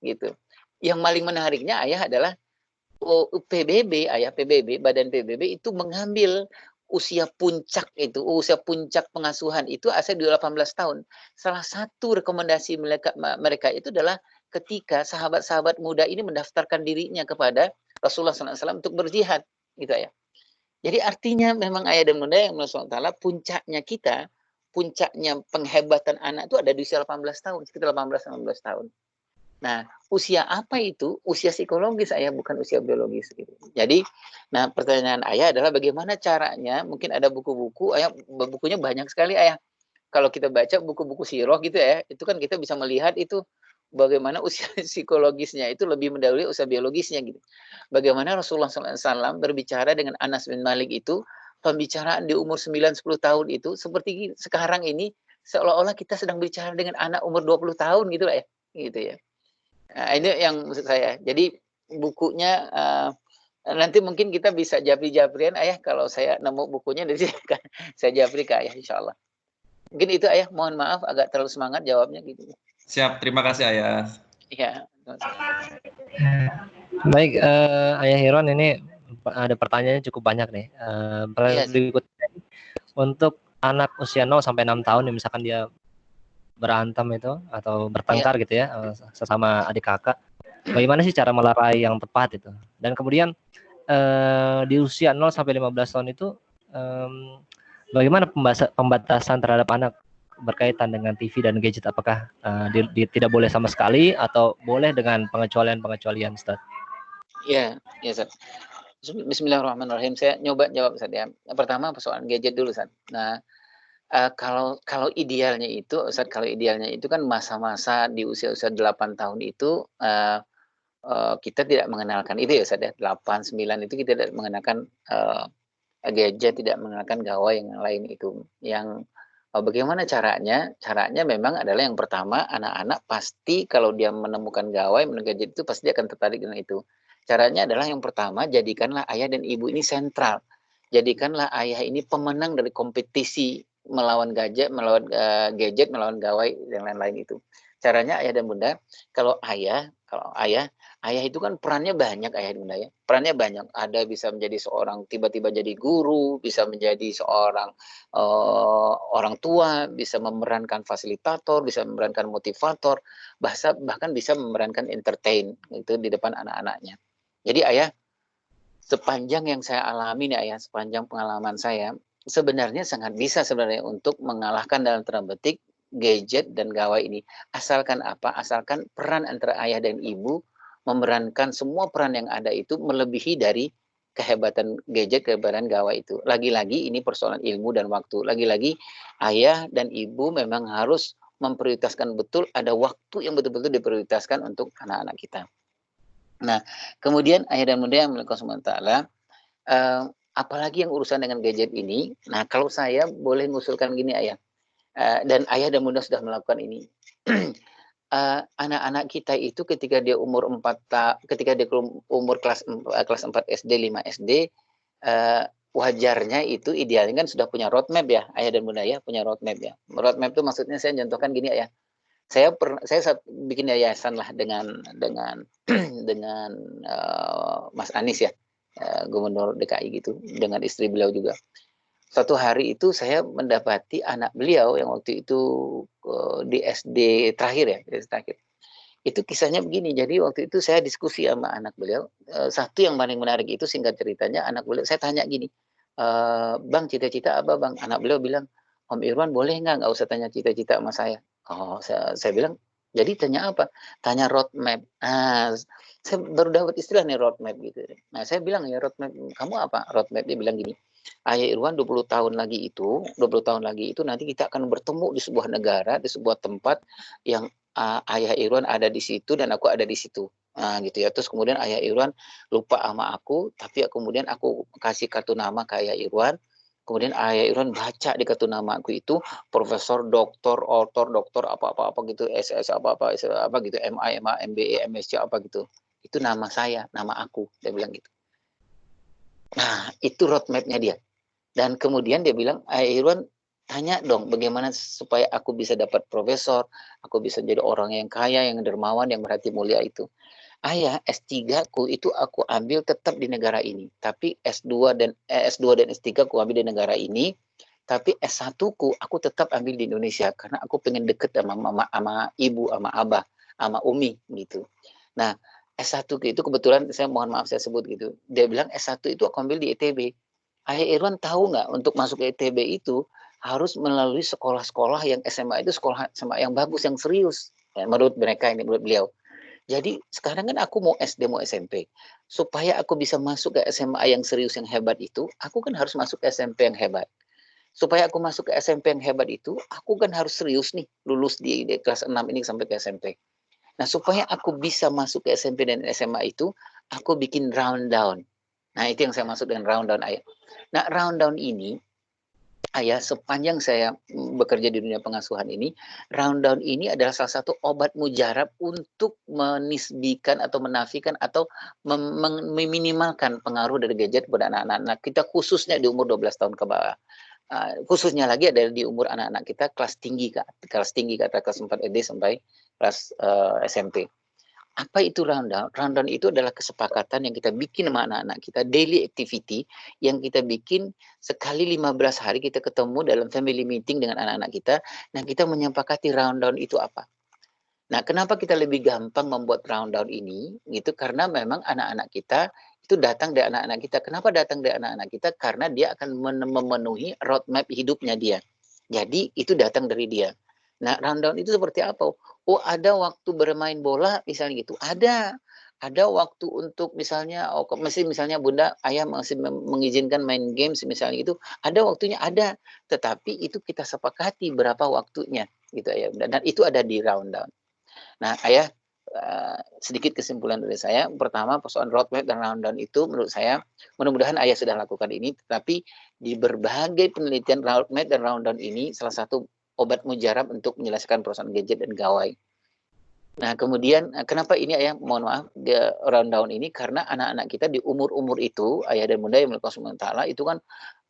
Gitu. Yang paling menariknya ayah adalah PBB, Badan PBB itu mengambil usia puncak pengasuhan itu asal di 18 tahun. Salah satu rekomendasi mereka itu adalah ketika sahabat-sahabat muda ini mendaftarkan dirinya kepada Rasulullah SAW untuk berjihad, gitu ya. Jadi artinya memang ayah dan bunda yang Allah SWT, puncaknya penghebatan anak itu ada di usia 18 tahun, sekitar 18-19 tahun. Nah, usia apa itu? Usia psikologis ayah, bukan usia biologis gitu. Jadi, nah pertanyaan ayah adalah bagaimana caranya? Mungkin ada buku-buku, ayah bukunya banyak sekali ayah. Kalau kita baca buku-buku sirah gitu ya, itu kan kita bisa melihat itu bagaimana usia psikologisnya itu lebih mendahului usia biologisnya gitu. Bagaimana Rasulullah SAW berbicara dengan Anas bin Malik itu, pembicaraan di umur 9-10 tahun itu seperti sekarang ini seolah-olah kita sedang bicara dengan anak umur 20 tahun gitu lah ya, gitu ya. Nah, ini yang maksud saya. Jadi bukunya nanti mungkin kita bisa japri-japrian ayah, kalau saya nemu bukunya dari sini kan saya japri ke ayah insyaallah. Mungkin itu ayah, mohon maaf agak terlalu semangat jawabnya gitu. Siap, terima kasih ayah. Iya. Baik, ayah Hiron, ini ada pertanyaannya cukup banyak nih. Berikutnya untuk anak usia 0 sampai 6 tahun yang misalkan dia berantem itu atau bertengkar gitu ya sesama adik kakak, bagaimana sih cara melerai yang tepat itu? Dan kemudian di usia 0 sampai 15 tahun itu bagaimana pembatasan terhadap anak berkaitan dengan TV dan gadget? Apakah tidak boleh sama sekali atau boleh dengan pengecualian Ustaz? Iya, Ustaz. Bismillahirrahmanirrahim. Saya nyoba jawab Ustaz ya. Pertama persoalan gadget dulu Ustaz. Nah, kalau idealnya itu Ustaz, kan masa-masa di usia-usia 8 tahun itu kita tidak mengenalkan itu ya Ustaz ya. 8, 9 itu kita tidak mengenalkan gadget, tidak mengenalkan gawai yang lain itu. Yang bagaimana caranya? Caranya memang adalah yang pertama, anak-anak pasti kalau dia menemukan gawai, gadget itu pasti dia akan tertarik dengan itu. Caranya adalah yang pertama, jadikanlah ayah dan ibu ini sentral. jadikanlah ayah ini pemenang dari kompetisi melawan gadget, melawan gawai dan lain-lain itu. Caranya ayah dan bunda, kalau ayah itu kan perannya banyak ayah dan bunda ya. Perannya banyak. Ada bisa menjadi seorang tiba-tiba jadi guru, bisa menjadi seorang orang tua, bisa memerankan fasilitator, bisa memerankan motivator, bahkan bisa memerankan entertain itu di depan anak-anaknya. Jadi ayah, sepanjang yang saya alami nih ayah, sepanjang pengalaman saya, sebenarnya sangat bisa sebenarnya untuk mengalahkan dalam tanda petik gadget dan gawai ini. Asalkan apa? Asalkan peran antara ayah dan ibu memerankan semua peran yang ada itu melebihi dari kehebatan gadget, kehebatan gawai itu. Lagi-lagi ini persoalan ilmu dan waktu. Lagi-lagi ayah dan ibu memang harus memprioritaskan betul, ada waktu yang betul-betul diprioritaskan untuk anak-anak kita. Nah, kemudian ayah dan bunda yang melakukan sementara, apalagi yang urusan dengan gadget ini. Nah, kalau saya boleh mengusulkan gini ayah, dan ayah dan bunda sudah melakukan ini. Anak-anak kita itu ketika dia umur ketika dia umur kelas 4 SD, 5 SD, wajarnya itu idealnya kan sudah punya roadmap ya, ayah dan bunda ya, punya roadmap ya. Roadmap itu maksudnya saya contohkan gini ayah. Saya bikin yayasan lah dengan Mas Anies ya, Gubernur DKI gitu, dengan istri beliau juga. Suatu hari itu saya mendapati anak beliau yang waktu itu di SD terakhir ya, itu kisahnya begini. Jadi waktu itu saya diskusi sama anak beliau, satu yang paling menarik itu singkat ceritanya, anak beliau, saya tanya gini, Bang, cita-cita apa Bang? Anak beliau bilang, Om Irwan boleh nggak usah tanya cita-cita sama saya. Oh, saya bilang, jadi tanya apa? Tanya roadmap. Nah, saya baru dapat istilah nih roadmap gitu. Nah, saya bilang ya roadmap, kamu apa? Roadmap dia bilang gini, Ayah Irwan 20 tahun lagi itu nanti kita akan bertemu di sebuah negara, di sebuah tempat yang Ayah Irwan ada di situ dan aku ada di situ. Nah, gitu ya. Terus kemudian Ayah Irwan lupa sama aku, tapi kemudian aku kasih kartu nama ke Ayah Irwan. Kemudian Ayah Irwan baca di kartu nama aku itu profesor, doktor, author, doktor apa-apa gitu, SS apa-apa gitu, MA, MBA, MSc apa gitu. Itu nama saya, nama aku, dia bilang gitu. Nah, itu roadmap-nya dia. Dan kemudian dia bilang, Ayah Irwan tanya dong bagaimana supaya aku bisa dapat profesor, aku bisa jadi orang yang kaya, yang dermawan, yang berhati mulia itu. Ayah, S3 ku itu aku ambil tetap di negara ini, tapi S2 dan S3 ku ambil di negara ini, tapi S1 ku aku tetap ambil di Indonesia karena aku pengen deket sama mama, sama ibu, sama abah, sama umi gitu. Nah, S1 ku itu kebetulan saya mohon maaf saya sebut gitu. Dia bilang S1 itu aku ambil di ITB. Ayah Irwan tahu nggak untuk masuk ke ITB itu harus melalui sekolah-sekolah yang SMA itu sekolah SMA yang bagus, yang serius. Ya, menurut mereka ini, menurut beliau. Jadi sekarang kan aku mau SD, mau SMP. Supaya aku bisa masuk ke SMA yang serius, yang hebat itu, aku kan harus masuk ke SMP yang hebat. Supaya aku masuk ke SMP yang hebat itu, aku kan harus serius nih, lulus di kelas 6 ini sampai ke SMP. Nah, supaya aku bisa masuk ke SMP dan SMA itu, aku bikin round down. Nah, itu yang saya maksud dengan round down, ayah. Nah, round down ini, ayah, sepanjang saya bekerja di dunia pengasuhan ini, rundown ini adalah salah satu obat mujarab untuk menisbikan atau menafikan atau meminimalkan pengaruh dari gadget pada anak-anak kita, khususnya di umur 12 tahun ke bawah. Khususnya lagi adalah di umur anak-anak kita kelas tinggi, kelas 4 SD sampai kelas SMP. Apa itu rundown? Rundown itu adalah kesepakatan yang kita bikin sama anak-anak kita, daily activity yang kita bikin sekali 15 hari kita ketemu dalam family meeting dengan anak-anak kita. Nah, kita menyepakati rundown itu apa. Nah, kenapa kita lebih gampang membuat rundown ini? Gitu karena memang anak-anak kita itu datang dari anak-anak kita. Kenapa datang dari anak-anak kita? Karena dia akan memenuhi roadmap hidupnya dia. Jadi itu datang dari dia. Nah, rundown itu seperti apa? Oh, ada waktu bermain bola misalnya gitu. Ada waktu untuk misalnya, misalnya bunda, ayah masih mengizinkan main games misalnya itu. Ada waktunya, ada. Tetapi itu kita sepakati berapa waktunya gitu ya. Dan itu ada di rundown. Nah, ayah, sedikit kesimpulan dari saya. Pertama, persoalan roadmap dan rundown itu menurut saya, mudah-mudahan ayah sudah lakukan ini, tetapi di berbagai penelitian roadmap dan rundown ini salah satu obat mujarab untuk menyelesaikan persoalan gadget dan gawai. Nah, kemudian kenapa ini ayah, mohon maaf, rundown ini karena anak-anak kita di umur-umur itu, ayah dan bunda yang Allah Subhanahu wa taala, itu kan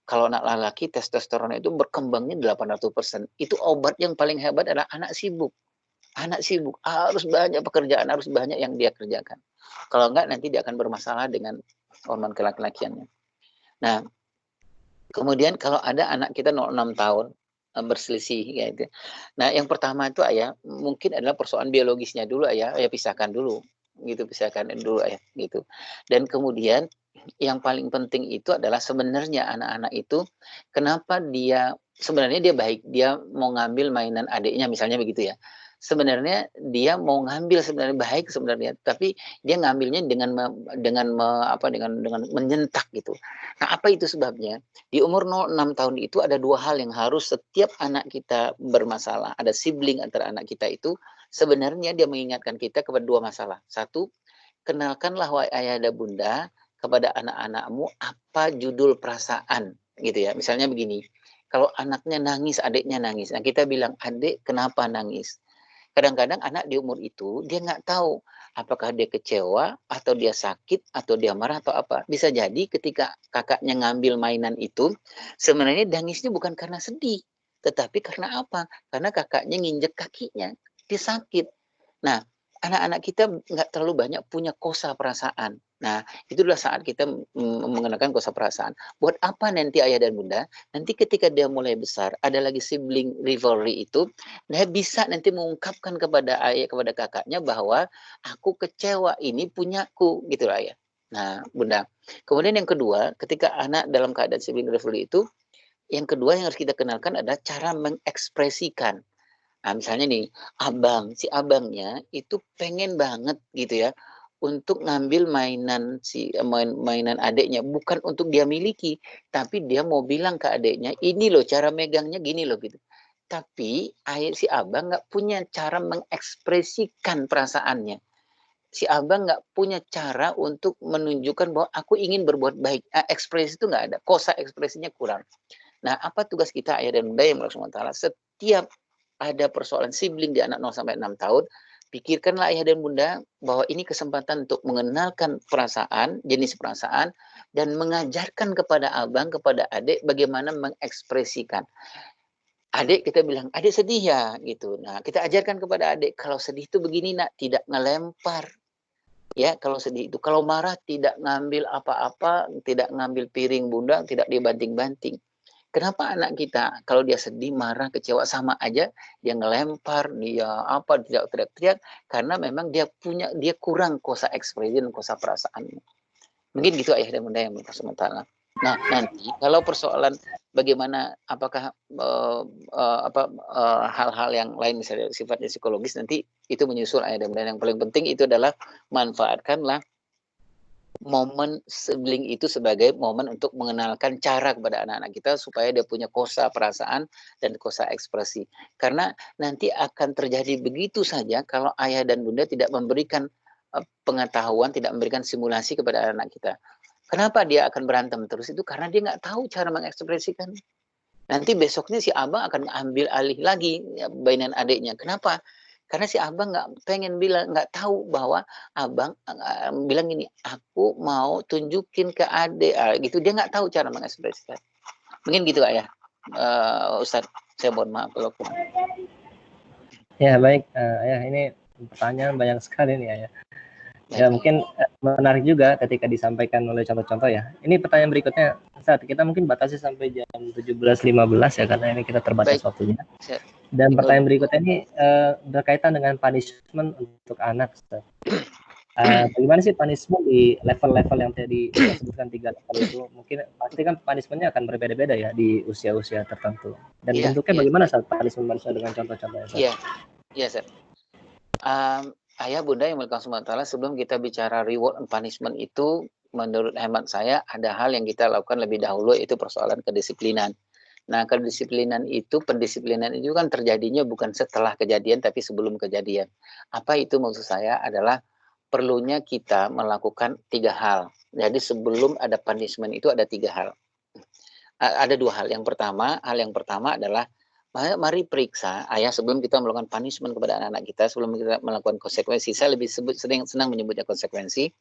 kalau anak laki testosteron itu berkembangnya 800%. Itu obat yang paling hebat adalah anak sibuk. Anak sibuk, harus banyak pekerjaan, harus banyak yang dia kerjakan. Kalau enggak nanti dia akan bermasalah dengan hormon kelaki-lakiannya. Nah, kemudian kalau ada anak kita 06 tahun berselisih gitu. Nah, yang pertama itu ayah mungkin adalah persoalan biologisnya dulu ayah pisahkan dulu gitu, pisahkan dulu ayah gitu. Dan kemudian yang paling penting itu adalah sebenarnya anak-anak itu kenapa dia sebenarnya dia baik, dia mau ngambil mainan adiknya misalnya begitu ya. Sebenarnya dia mau ngambil sebenarnya baik sebenarnya, tapi dia ngambilnya dengan menyentak gitu. Nah, apa itu sebabnya? Di umur 06 tahun itu ada dua hal yang harus setiap anak kita bermasalah. Ada sibling antara anak kita itu, sebenarnya dia mengingatkan kita kepada dua masalah. Satu, kenalkanlah wahai ayah dan bunda kepada anak-anakmu apa judul perasaan gitu ya. Misalnya begini, kalau anaknya nangis, adiknya nangis. Nah, kita bilang, adik kenapa nangis? Kadang-kadang anak di umur itu dia nggak tahu apakah dia kecewa atau dia sakit atau dia marah atau apa. Bisa jadi ketika kakaknya ngambil mainan itu sebenarnya nangisnya bukan karena sedih, tetapi karena apa? Karena kakaknya nginjek kakinya, dia sakit. Nah, anak-anak kita nggak terlalu banyak punya kosa perasaan. Nah, itulah saat kita mengenakan kosa perasaan. Buat apa nanti ayah dan bunda? Nanti ketika dia mulai besar, ada lagi sibling rivalry itu, dia bisa nanti mengungkapkan kepada ayah, kepada kakaknya bahwa aku kecewa, ini punyaku, gitu lah ya. Nah, bunda. Kemudian yang kedua, ketika anak dalam keadaan sibling rivalry itu, yang kedua yang harus kita kenalkan adalah cara mengekspresikan. Nah, misalnya nih, si abangnya itu pengen banget gitu ya untuk ngambil mainan adiknya, bukan untuk dia miliki, tapi dia mau bilang ke adiknya, ini loh cara megangnya gini loh gitu. Tapi si abang nggak punya cara mengekspresikan perasaannya. Si abang nggak punya cara untuk menunjukkan bahwa aku ingin berbuat baik. Ekspresi itu nggak ada, kosa ekspresinya kurang. Nah, apa tugas kita ayah dan bunda yang Allah SWT? Setiap ada persoalan sibling di anak 0 sampai 6 tahun, pikirkanlah ayah dan bunda bahwa ini kesempatan untuk mengenalkan perasaan, jenis perasaan, dan mengajarkan kepada abang, kepada adik bagaimana mengekspresikan. Adik kita bilang, adik sedih ya gitu. Nah, kita ajarkan kepada adik, kalau sedih itu begini nak, tidak ngelempar. Ya, kalau sedih itu, kalau marah tidak ngambil apa-apa, tidak ngambil piring bunda, tidak dibanting-banting. Kenapa anak kita kalau dia sedih, marah, kecewa sama aja dia ngelempar, dia apa, tidak teriak-teriak karena memang dia kurang kosa ekspresi dan kosa perasaannya. Mungkin gitu ayah dan bunda yang sementara. Nah, nanti kalau persoalan bagaimana apakah hal-hal yang lain misalnya sifatnya psikologis nanti itu menyusul ayah dan bunda. Yang paling penting itu adalah manfaatkanlah momen sibling itu sebagai momen untuk mengenalkan cara kepada anak-anak kita supaya dia punya kosa perasaan dan kosa ekspresi. Karena nanti akan terjadi begitu saja kalau ayah dan bunda tidak memberikan pengetahuan, tidak memberikan simulasi kepada anak kita. Kenapa dia akan berantem terus itu? Karena dia nggak tahu cara mengekspresikan. Nanti besoknya si abang akan ambil alih lagi mainan adiknya. Kenapa? Karena si abang nggak pengen bilang, nggak tahu bahwa abang bilang gini, aku mau tunjukin ke adik, gitu. Dia nggak tahu cara mengekspresikan. Mungkin gitu ayah, Ustadz. Saya mohon maaf kalau kurang. Ya baik, ayah ini pertanyaan banyak sekali nih ayah. Ya mungkin menarik juga ketika disampaikan oleh contoh-contoh ya. Ini pertanyaan berikutnya, saat kita mungkin batasi sampai jam 17.15 ya karena ini kita terbatas waktunya. Dan pertanyaan berikutnya ini berkaitan dengan punishment untuk anak. Bagaimana sih punishment di level-level yang tadi kita sebutkan 3 level itu? Mungkin pasti kan punishmentnya akan berbeda-beda ya di usia-usia tertentu. Dan bentuknya bagaimana saat punishment dengan contoh-contohnya? Iya, Sir. Ayah bunda yang Allah SWT, sebelum kita bicara reward and punishment itu, menurut hemat saya ada hal yang kita lakukan lebih dahulu, yaitu persoalan kedisiplinan. Nah, pendisiplinan itu kan terjadinya bukan setelah kejadian tapi sebelum kejadian. Apa itu maksud saya adalah perlunya kita melakukan 3 hal. Jadi sebelum ada punishment itu ada 3 hal. Ada 2 hal. Hal yang pertama adalah Mari periksa ayah sebelum kita melakukan punishment kepada anak-anak kita, sebelum kita melakukan konsekuensi. Saya lebih senang menyebutnya konsekuensi.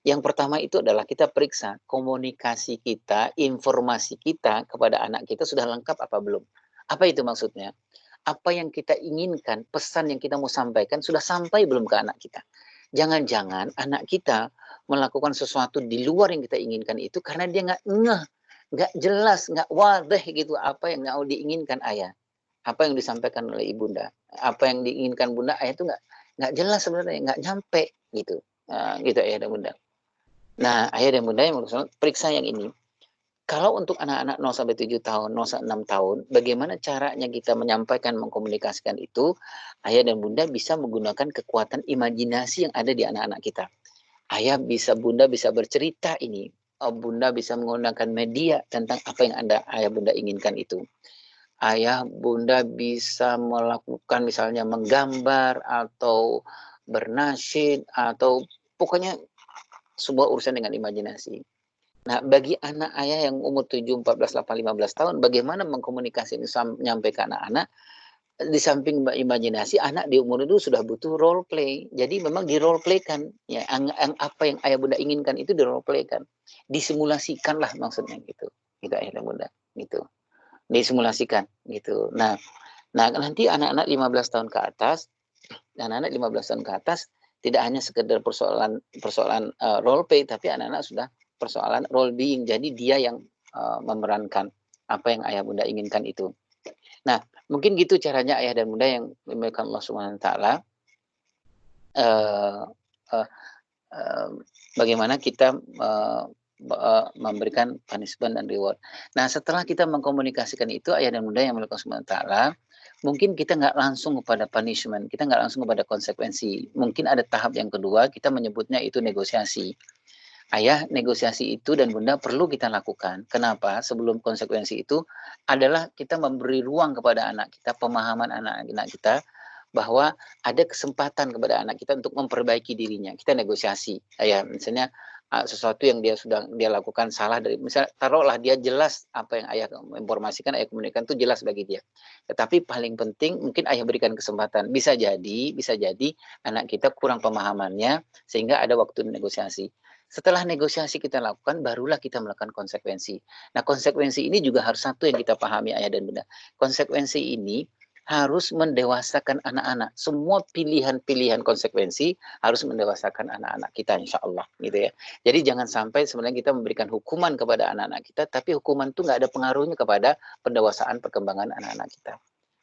Yang pertama itu adalah kita periksa komunikasi kita, informasi kita kepada anak kita sudah lengkap apa belum. Apa itu maksudnya? Apa yang kita inginkan, pesan yang kita mau sampaikan sudah sampai belum ke anak kita. Jangan-jangan anak kita melakukan sesuatu di luar yang kita inginkan itu karena dia nggak ngeh, nggak jelas, nggak wadah gitu apa yang mau diinginkan ayah. Apa yang disampaikan oleh ibunda, apa yang diinginkan bunda, ayah itu nggak jelas sebenarnya, nggak nyampe gitu, gitu ayah dan bunda. Nah, ayah dan bunda yang periksa yang ini. Kalau untuk anak-anak 0 sampai 7 tahun, 0 sampai 6 tahun, bagaimana caranya kita menyampaikan, mengkomunikasikan itu? Ayah dan bunda bisa menggunakan kekuatan imajinasi yang ada di anak-anak kita. Bunda bisa bercerita ini. Bunda bisa menggunakan media tentang apa yang ayah bunda inginkan itu. Ayah bunda bisa melakukan misalnya menggambar atau bernasyid atau pokoknya sebuah urusan dengan imajinasi. Nah, bagi anak ayah yang umur 7, 14, 8, 15 tahun, bagaimana mengkomunikasikan nyampe ke anak-anak? Di samping imajinasi, anak di umur itu sudah butuh role play. Jadi memang di role play kan, ya, apa yang ayah bunda inginkan itu di role play kan, disimulasikan lah maksudnya gitu, gitu ayah dan bunda, gitu. Disimulasikan gitu. Nah nanti anak-anak 15 tahun ke atas, anak-anak 15 tahun ke atas tidak hanya sekedar persoalan role play, tapi anak-anak sudah persoalan role being. Jadi dia yang memerankan apa yang ayah bunda inginkan itu. Nah, mungkin gitu caranya ayah dan bunda yang dimuliakan Allah Subhanahu wa taala. Bagaimana kita memberikan punishment dan reward. Nah, setelah kita mengkomunikasikan itu ayah dan bunda yang dimuliakan Allah Subhanahu wa taala, mungkin kita nggak langsung kepada punishment, kita nggak langsung kepada konsekuensi. Mungkin ada tahap yang kedua, kita menyebutnya itu negosiasi. Ayah, negosiasi itu dan bunda perlu kita lakukan. Kenapa? Sebelum konsekuensi itu adalah kita memberi ruang kepada anak kita, pemahaman anak-anak kita, bahwa ada kesempatan kepada anak kita untuk memperbaiki dirinya. Kita negosiasi. Ayah, misalnya sesuatu yang dia lakukan salah dari, misalnya taruhlah dia jelas apa yang ayah informasikan, ayah komunikasikan itu jelas bagi dia. Tetapi paling penting mungkin ayah berikan kesempatan. Bisa jadi anak kita kurang pemahamannya sehingga ada waktu negosiasi. Setelah negosiasi kita lakukan, barulah kita melakukan konsekuensi. Nah, konsekuensi ini juga harus satu yang kita pahami ayah dan bunda. Konsekuensi ini harus mendewasakan anak-anak. Semua pilihan-pilihan konsekuensi harus mendewasakan anak-anak kita, insya Allah, gitu ya. Jadi jangan sampai sebenarnya kita memberikan hukuman kepada anak-anak kita, tapi hukuman itu nggak ada pengaruhnya kepada pendewasaan perkembangan anak-anak kita.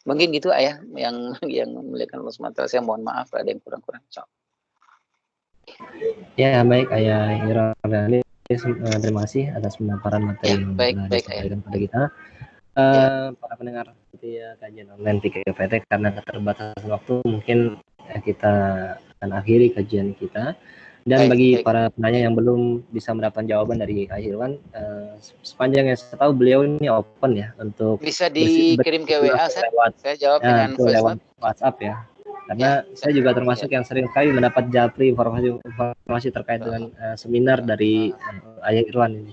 Mungkin gitu ayah yang memuliakan Allah SWT. Saya mohon maaf ada yang kurang-kurang. Ya, baik ayah Hirali, terima kasih atas pemaparan materi yang telah disampaikan kepada kita. Para pendengar kajian online PKPT, karena keterbatasan waktu mungkin kita akan akhiri kajian kita. Dan bagi para penanya yang belum bisa mendapatkan jawaban dari Ayah Irwan, sepanjang yang saya tahu beliau ini open ya untuk bisa dikirim ke WA, saya jawab dengan lewat WhatsApp ya. Karena saya juga termasuk yang sering kali mendapat japri informasi terkait dengan seminar dari Ayah Irwan ini.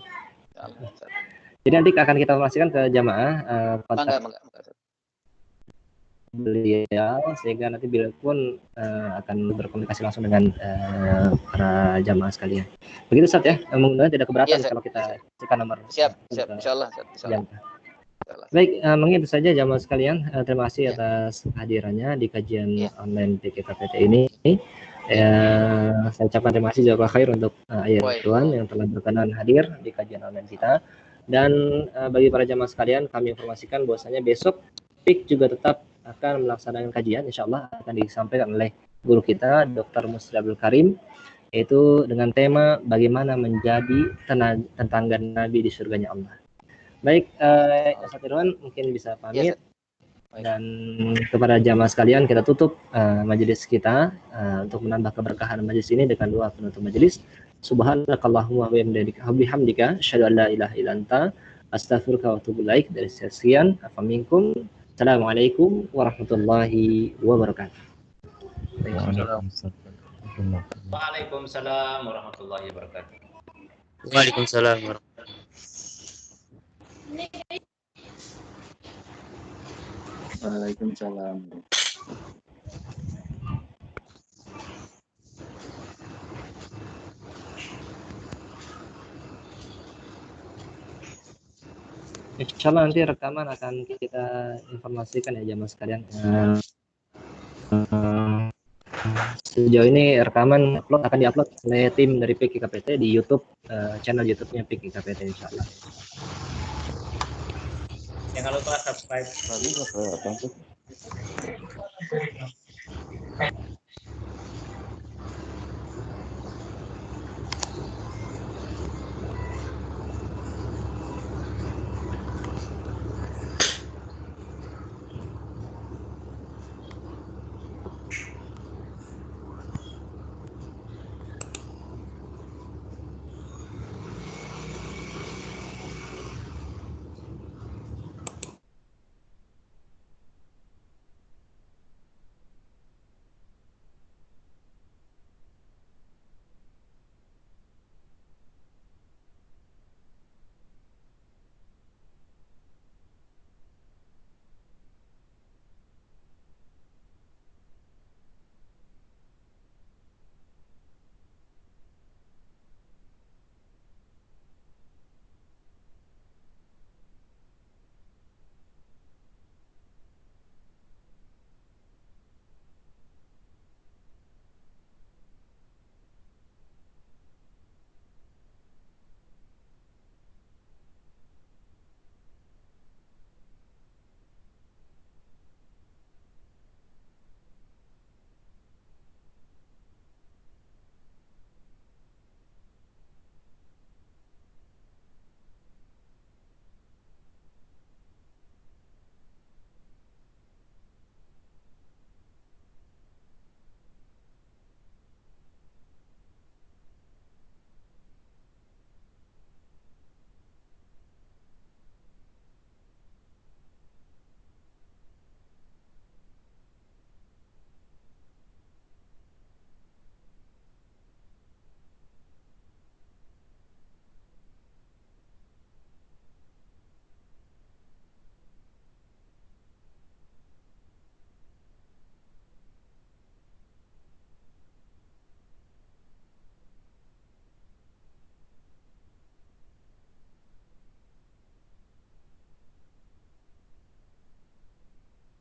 Jadi nanti akan kita informasikan ke jamaah kontak beliau, sehingga nanti beliau pun akan berkomunikasi langsung dengan para jamaah sekalian. Begitu Ustaz ya, mudah-mudahan tidak keberatan kalau kita cek nomor. Siap, insyaallah. Baik, mungkin itu saja jamaah sekalian. Terima kasih atas kehadirannya di kajian online PKPT ini. Saya ucapkan terima kasih jazakallahu khair untuk Ayah Irwan yang telah berkenan hadir di kajian online kita. Dan bagi para jamaah sekalian, kami informasikan bahwasanya besok PIK juga tetap akan melaksanakan kajian, insya Allah akan disampaikan oleh guru kita Dr. Musli Abdul Karim, yaitu dengan tema bagaimana menjadi tetangga Nabi di surganya Allah. Baik, Ustaz Irwan mungkin bisa pamit. Dan kepada jamaah sekalian kita tutup majelis kita untuk menambah keberkahan majelis ini dengan doa penutup majelis. Subhanakallahumma wa bihamdika asyhadu an la ilaha illa anta astaghfiruka wa atubu ilaik. Dari sekian afaminkum. Assalamualaikum warahmatullahi wabarakatuh. Waalaikumsalam warahmatullahi wabarakatuh. Waalaikumsalam warahmatullahi wabarakatuh. Waalaikumsalam. Insya Allah nanti rekaman akan kita informasikan ya jamaah sekalian. Sejauh ini rekaman akan diupload oleh tim dari PKKPT di YouTube, channel YouTube-nya PKKPT insya Allah. Jangan lupa subscribe.